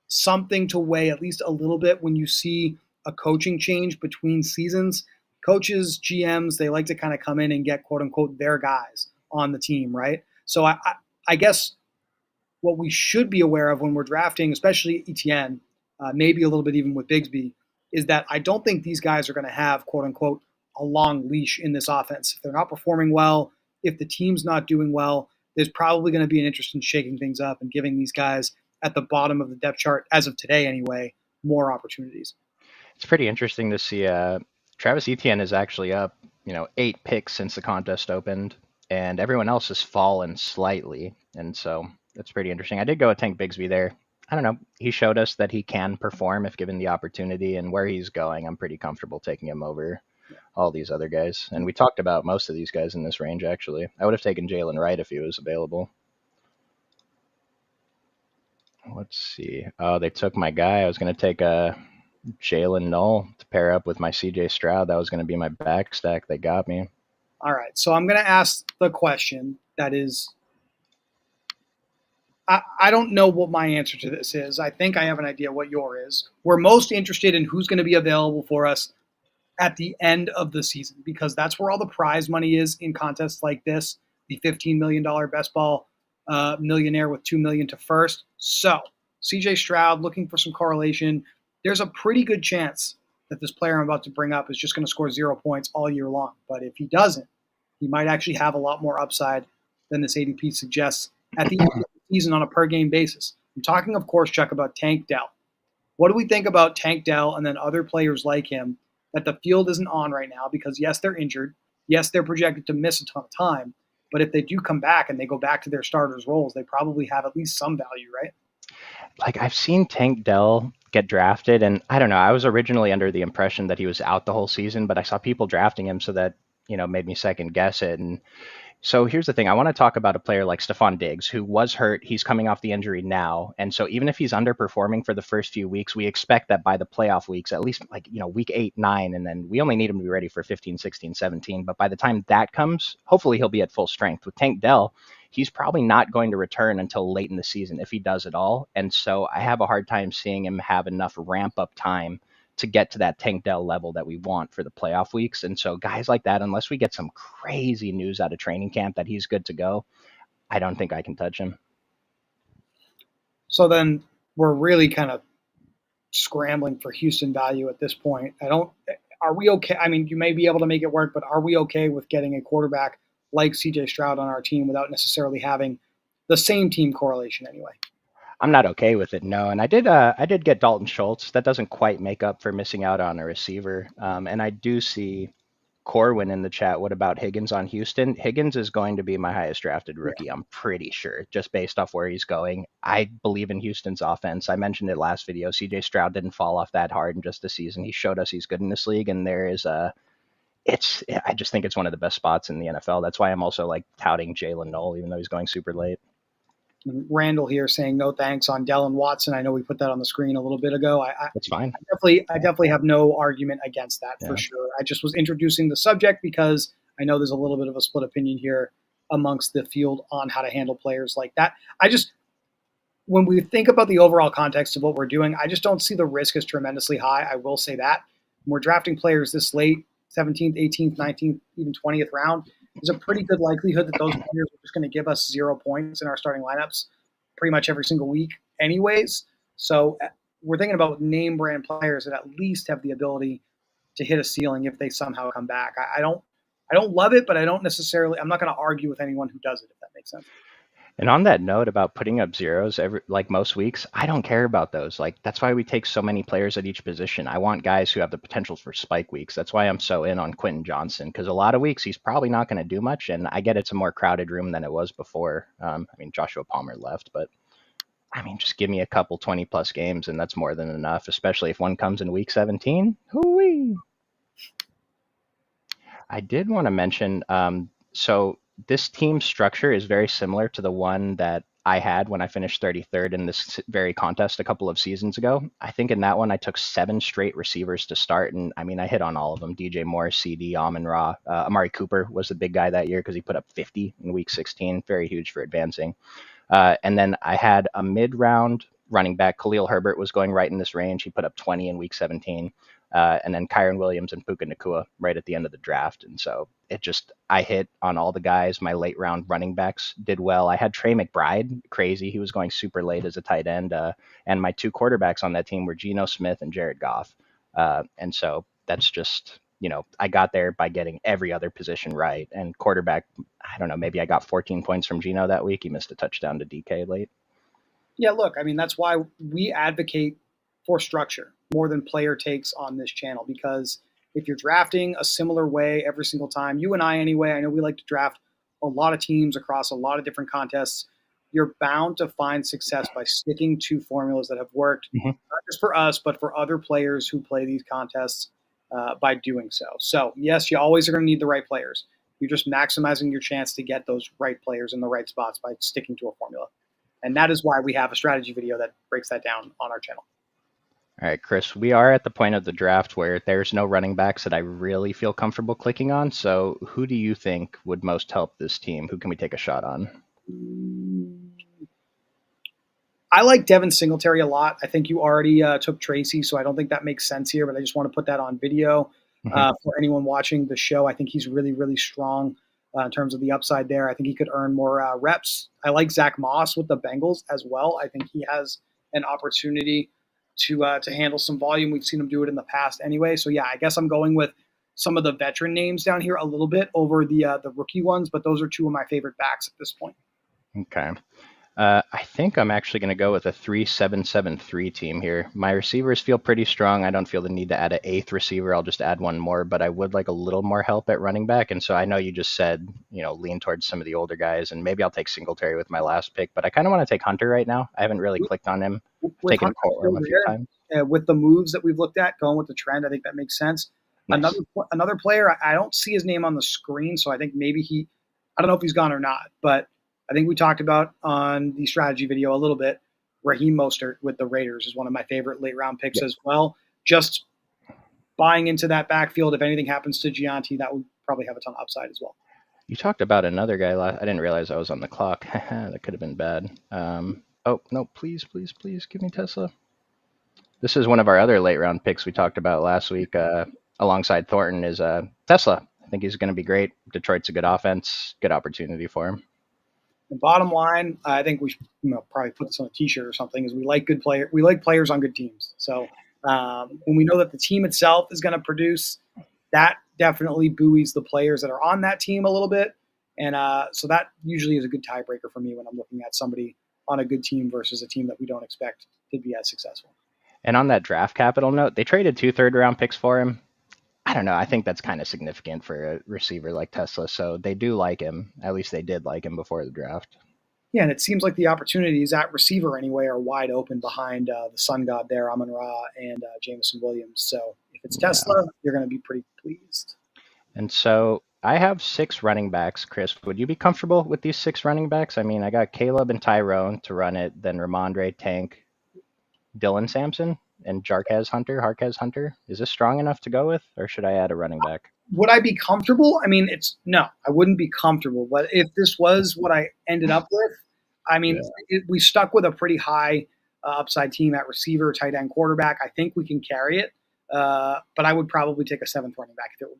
something to weigh at least a little bit when you see a coaching change between seasons. Coaches, GMs, they like to kind of come in and get quote unquote their guys on the team, right? So I guess what we should be aware of when we're drafting, especially Etienne, maybe a little bit even with Bigsby, is that I don't think these guys are going to have quote unquote a long leash in this offense. If they're not performing well, if the team's not doing well, there's probably going to be an interest in shaking things up and giving these guys at the bottom of the depth chart, as of today anyway, more opportunities. It's pretty interesting to see. Travis Etienne is actually up, 8 picks since the contest opened, and everyone else has fallen slightly. And so that's pretty interesting. I did go with Tank Bigsby there. I don't know. He showed us that he can perform if given the opportunity, and where he's going, I'm pretty comfortable taking him over all these other guys. And we talked about most of these guys in this range, actually. I would have taken Jalen Wright if he was available. Let's see. Oh, they took my guy. I was going to take Jalen Knoll to pair up with my CJ Stroud. That was going to be my back stack. They got me. All right. So I'm going to ask the question that is, I don't know what my answer to this is. I think I have an idea what your is. We're most interested in who's going to be available for us at the end of the season, because that's where all the prize money is in contests like this, the $15 million best ball millionaire with $2 million to first. So CJ Stroud, looking for some correlation. There's a pretty good chance that this player I'm about to bring up is just going to score 0 points all year long. But if he doesn't, he might actually have a lot more upside than this ADP suggests at the end of the season on a per game basis. I'm talking, of course, Chuck, about Tank Dell. What do we think about Tank Dell and then other players like him that the field isn't on right now? Because yes, they're injured. Yes, they're projected to miss a ton of time. But if they do come back and they go back to their starters' roles, they probably have at least some value, right? Like, I've seen Tank Dell get drafted, and I don't know. I was originally under the impression that he was out the whole season, but I saw people drafting him, so that made me second guess it. And so here's the thing. I want to talk about a player like Stephon Diggs, who was hurt. He's coming off the injury now. And so even if he's underperforming for the first few weeks, we expect that by the playoff weeks, at least week 8, 9, and then we only need him to be ready for 15, 16, 17. But by the time that comes, hopefully he'll be at full strength. With Tank Dell, he's probably not going to return until late in the season, if he does at all. And so I have a hard time seeing him have enough ramp up time to get to that Tank Dell level that we want for the playoff weeks. And so guys like that, unless we get some crazy news out of training camp that he's good to go, I don't think I can touch him. So then we're really kind of scrambling for Houston value at this point. are we okay? I mean, you may be able to make it work, but are we okay with getting a quarterback like CJ Stroud on our team without necessarily having the same team correlation anyway? I'm not okay with it, no. And I did get Dalton Schultz. That doesn't quite make up for missing out on a receiver. And I do see Corwin in the chat. What about Higgins on Houston? Higgins is going to be my highest drafted rookie. I'm pretty sure, just based off where he's going. I believe in Houston's offense. I mentioned it last video. CJ Stroud didn't fall off that hard in just a season. He showed us he's good in this league, and there is a. I just think it's one of the best spots in the NFL. That's why I'm also like touting Jalen Noel, even though he's going super late. Randall here saying no thanks on Dallin Watson. I know we put that on the screen a little bit ago. That's fine. I definitely have no argument against that for sure. I just was introducing the subject because I know there's a little bit of a split opinion here amongst the field on how to handle players like that. When we think about the overall context of what we're doing, I just don't see the risk as tremendously high. I will say that. When we're drafting players this late, 17th, 18th, 19th, even 20th round, there's a pretty good likelihood that those players are just going to give us 0 points in our starting lineups pretty much every single week anyways. So we're thinking about name brand players that at least have the ability to hit a ceiling if they somehow come back. I don't love it, but I'm not going to argue with anyone who does it, if that makes sense. And on that note about putting up zeros like most weeks, I don't care about those. Like that's why we take so many players at each position. I want guys who have the potential for spike weeks. That's why I'm so in on Quentin Johnson, because a lot of weeks he's probably not going to do much. And I get it's a more crowded room than it was before. Joshua Palmer left, but just give me a couple 20 plus games and that's more than enough, especially if one comes in week 17. Hoo-wee. I did want to mention, so this team structure is very similar to the one that I had when I finished 33rd in this very contest a couple of seasons ago. I think in that one I took 7 straight receivers to start, and I hit on all of them. DJ Moore, CD, Amon-Ra, Amari Cooper was the big guy that year because he put up 50 in week 16, very huge for advancing. And then I had a mid-round running back. Khalil Herbert was going right in this range. He put up 20 in week 17. And then Kyron Williams and Puka Nacua right at the end of the draft. And so I hit on all the guys. My late round running backs did well. I had Trey McBride, crazy. He was going super late as a tight end. And my 2 quarterbacks on that team were Geno Smith and Jared Goff. And so that's just, I got there by getting every other position right. And quarterback, I don't know, maybe I got 14 points from Geno that week. He missed a touchdown to DK late. Yeah, look, that's why we advocate for structure more than player takes on this channel, because if you're drafting a similar way every single time, you and I anyway, I know we like to draft a lot of teams across a lot of different contests, you're bound to find success by sticking to formulas that have worked, not just for us, but for other players who play these contests by doing so. So yes, you always are going to need the right players. You're just maximizing your chance to get those right players in the right spots by sticking to a formula. And that is why we have a strategy video that breaks that down on our channel. All right, Chris, we are at the point of the draft where there's no running backs that I really feel comfortable clicking on. So who do you think would most help this team? Who can we take a shot on? I like Devin Singletary a lot. I think you already took Tracy, so I don't think that makes sense here, but I just want to put that on video for anyone watching the show. I think he's really, really strong in terms of the upside there. I think he could earn more reps. I like Zach Moss with the Bengals as well. I think he has an opportunity to handle some volume. We've seen him do it in the past anyway. So yeah, I guess I'm going with some of the veteran names down here a little bit over the rookie ones, but those are 2 of my favorite backs at this point. Okay. I think I'm actually going to go with a 3-7-7-3 team here. My receivers feel pretty strong. I don't feel the need to add an 8th receiver. I'll just add one more, but I would like a little more help at running back. And so I know you just said, lean towards some of the older guys, and maybe I'll take Singletary with my last pick, but I kind of want to take Hunter right now. I haven't really clicked on him. I've taken Courtland a few times. With the moves that we've looked at, going with the trend, I think that makes sense. Nice. Another player, I don't see his name on the screen, so I think maybe I don't know if he's gone or not, but I think we talked about on the strategy video a little bit, Raheem Mostert with the Raiders is one of my favorite late round picks as well. Just buying into that backfield. If anything happens to Gianti, that would probably have a ton of upside as well. You talked about another guy. I didn't realize I was on the clock. That could have been bad. Oh, no, please give me Tesla. This is one of our other late round picks we talked about last week alongside Thornton is Tesla. I think he's going to be great. Detroit's a good offense. Good opportunity for him. The bottom line, I think we should probably put this on a T-shirt or something. Is we like good players. We like players on good teams. So When we know that the team itself is going to produce, that definitely buoys the players that are on that team a little bit. And so that usually is a good tiebreaker for me when I'm looking at somebody on a good team versus a team that we don't expect to be as successful. And on that draft capital note, they traded 2 third-round picks for him. I don't know. I think that's kind of significant for a receiver like Tesla. So they do like him. At least they did like him before the draft. Yeah, and it seems like the opportunities at receiver anyway are wide open behind the sun god there, Amon-Ra, and Jameson Williams. So if it's Tesla, you're going to be pretty pleased. And so I have 6 running backs. Chris, would you be comfortable with these 6 running backs? I mean, I got Caleb and Tyrone to run it, then Ramondre, Tank, Dylan Sampson, and Harquez Hunter. Is this strong enough to go with, or should I add a running back? Would I be comfortable? I mean, no, I wouldn't be comfortable. But if this was what I ended up with, I mean, we stuck with a pretty high upside team at receiver, tight end, quarterback. I think we can carry it. But I would probably take a 7th running back if it were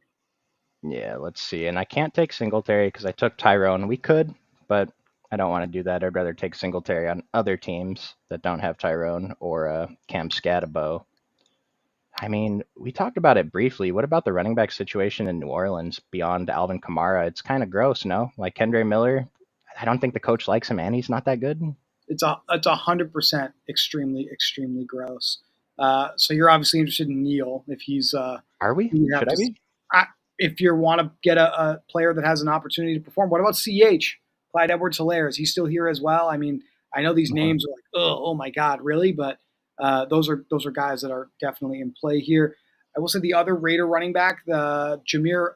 me. Yeah, let's see. And I can't take Singletary because I took Tyrone. We could, but I don't want to do that. I'd rather take Singletary on other teams that don't have Tyrone or Cam Scatabo. I mean, we talked about it briefly. What about the running back situation in New Orleans beyond Alvin Kamara? It's kind of gross, no? Like Kendre Miller, I don't think the coach likes him, and he's not that good. It's 100% extremely gross. So you're obviously interested in Neal if he's. Are we? Should I be? If you want to get a player that has an opportunity to perform, what about CH? Clyde Edwards-Helaire, is he still here as well? I mean, I know these names are like, oh my God, really? But those are guys that are definitely in play here. I will say the other Raider running back, Zamir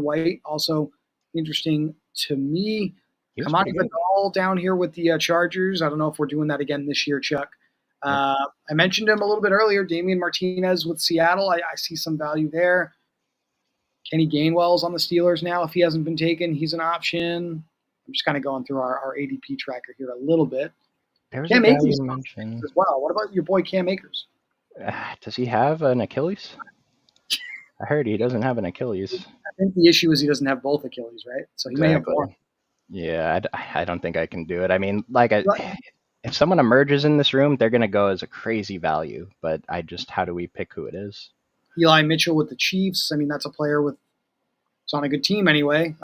White, also interesting to me. Kamani Vidal down here with the Chargers. I don't know if we're doing that again this year, Chuck. I mentioned him a little bit earlier, Damian Martinez with Seattle. I see some value there. Kenny Gainwell's on the Steelers now. If he hasn't been taken, he's an option. I'm just kind of going through our ADP tracker here a little bit. Cam Akers mentioned as well. What about your boy Cam Akers? Does he have an Achilles? I heard he doesn't have an Achilles. I think the issue is he doesn't have both Achilles, right? So he may have one. Yeah, I don't think I can do it. I mean, if someone emerges in this room, they're going to go as a crazy value. But how do we pick who it is? Eli Mitchell with the Chiefs. I mean, that's a player it's on a good team anyway.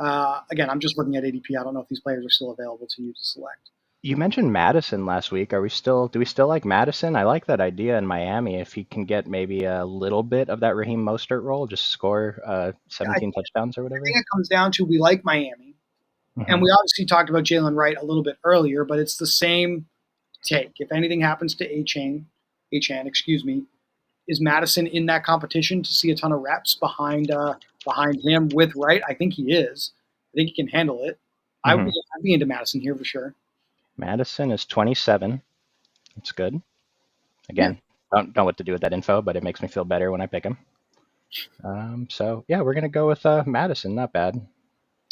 Again, I'm just looking at ADP. I don't know if these players are still available to you to select. You mentioned Madison last week. Do we still like Madison? I like that idea in Miami. If he can get maybe a little bit of that Raheem Mostert role, just score 17 touchdowns or whatever. I think it comes down to we like Miami. Mm-hmm. And we obviously talked about Jalen Wright a little bit earlier, but it's the same take. If anything happens to Achane, is Madison in that competition to see a ton of reps behind him with Wright? I think he is. I think he can handle it. Mm-hmm. I'd be into Madison here for sure. Madison is 27. It's good. Again, don't know what to do with that info, but it makes me feel better when I pick him. So yeah, we're gonna go with Madison. Not bad.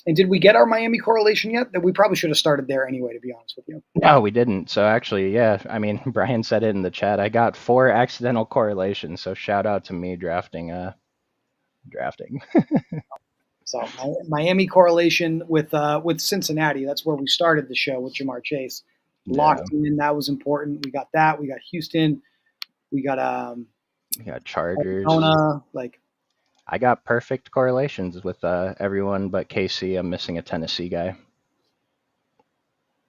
And did we get our Miami correlation yet? That we probably should have started there anyway, to be honest with you. No, we didn't. So actually, yeah, I mean, Brian said it in the chat. I got 4 accidental correlations. So shout out to me drafting. So Miami correlation with Cincinnati. That's where we started the show with Jamar Chase. Locked in. That was important. We got that. We got Houston. We got Chargers. Arizona. I got perfect correlations with everyone but KC. I'm missing a Tennessee guy.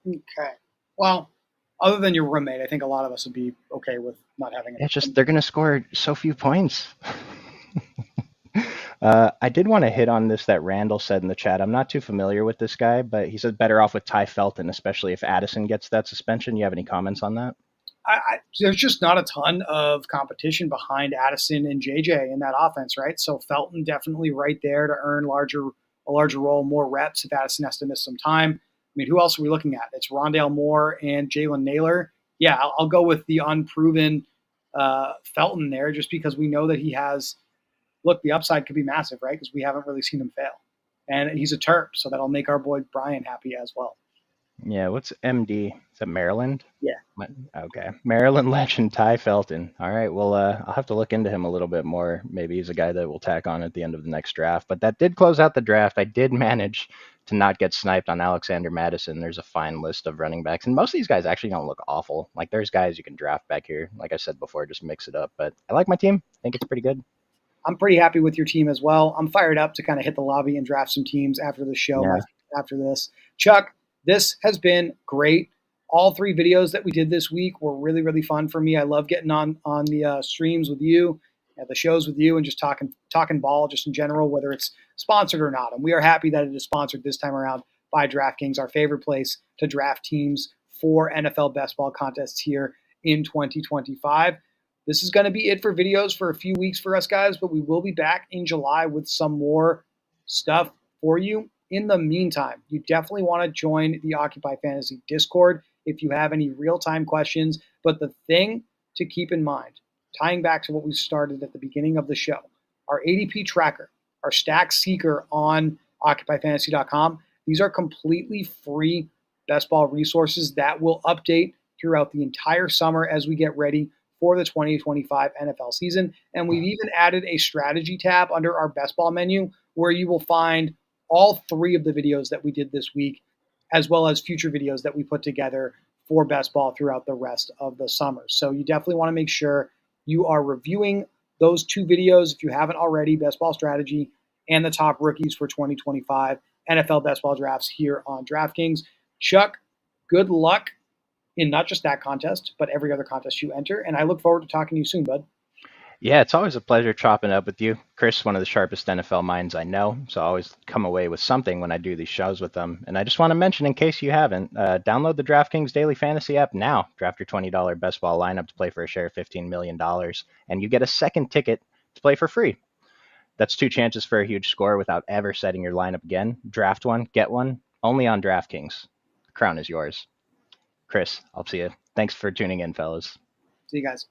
Okay. Well, other than your roommate, I think a lot of us would be okay with not having it. It's just they're going to score so few points. I did want to hit on this that Randall said in the chat. I'm not too familiar with this guy, but he said better off with Ty Felton, especially if Addison gets that suspension. You have any comments on that? There's just not a ton of competition behind Addison and JJ in that offense, right? So Felton definitely right there to earn a larger role, more reps if Addison has to miss some time. I mean, who else are we looking at? It's Rondale Moore and Jalen Naylor. Yeah, I'll go with the unproven Felton there just because we know that he has – look, the upside could be massive, right? Because we haven't really seen him fail. And he's a Terp, so that'll make our boy Brian happy as well. Yeah, what's MD? Is that Maryland? Yeah. Okay. Maryland legend Ty Felton. All right. Well, I'll have to look into him a little bit more. Maybe he's a guy that we'll tack on at the end of the next draft. But that did close out the draft. I did manage to not get sniped on Alexander Madison. There's a fine list of running backs. And most of these guys actually don't look awful. Like, there's guys you can draft back here. Like I said before, just mix it up. But I like my team. I think it's pretty good. I'm pretty happy with your team as well. I'm fired up to kind of hit the lobby and draft some teams after the show. Yeah. After this, Chuck, this has been great. All three videos that we did this week were really, really fun for me. I love getting on the streams with you, at the shows with you, and just talking ball just in general, whether it's sponsored or not. And we are happy that it is sponsored this time around by DraftKings, our favorite place to draft teams for NFL best ball contests here in 2025. This is going to be it for videos for a few weeks for us guys, but we will be back in July with some more stuff for you. In the meantime, you definitely want to join the Occupy Fantasy Discord if you have any real-time questions. But the thing to keep in mind, tying back to what we started at the beginning of the show, our ADP tracker, our stack seeker on occupyfantasy.com, these are completely free best ball resources that will update throughout the entire summer as we get ready for the 2025 NFL season. And we've even added a strategy tab under our best ball menu where you will find all three of the videos that we did this week, as well as future videos that we put together for best ball throughout the rest of the summer. So you definitely want to make sure you are reviewing those two videos if you haven't already, best ball strategy and the top rookies for 2025 NFL best ball drafts here on DraftKings. Chuck, good luck in not just that contest, but every other contest you enter. And I look forward to talking to you soon, bud. Yeah, it's always a pleasure chopping up with you. Chris, one of the sharpest NFL minds I know, so I always come away with something when I do these shows with them. And I just want to mention, in case you haven't, download the DraftKings Daily Fantasy app now. Draft your $20 best ball lineup to play for a share of $15 million, and you get a second ticket to play for free. That's two chances for a huge score without ever setting your lineup again. Draft one, get one, only on DraftKings. The crown is yours. Chris, I'll see you. Thanks for tuning in, fellas. See you guys.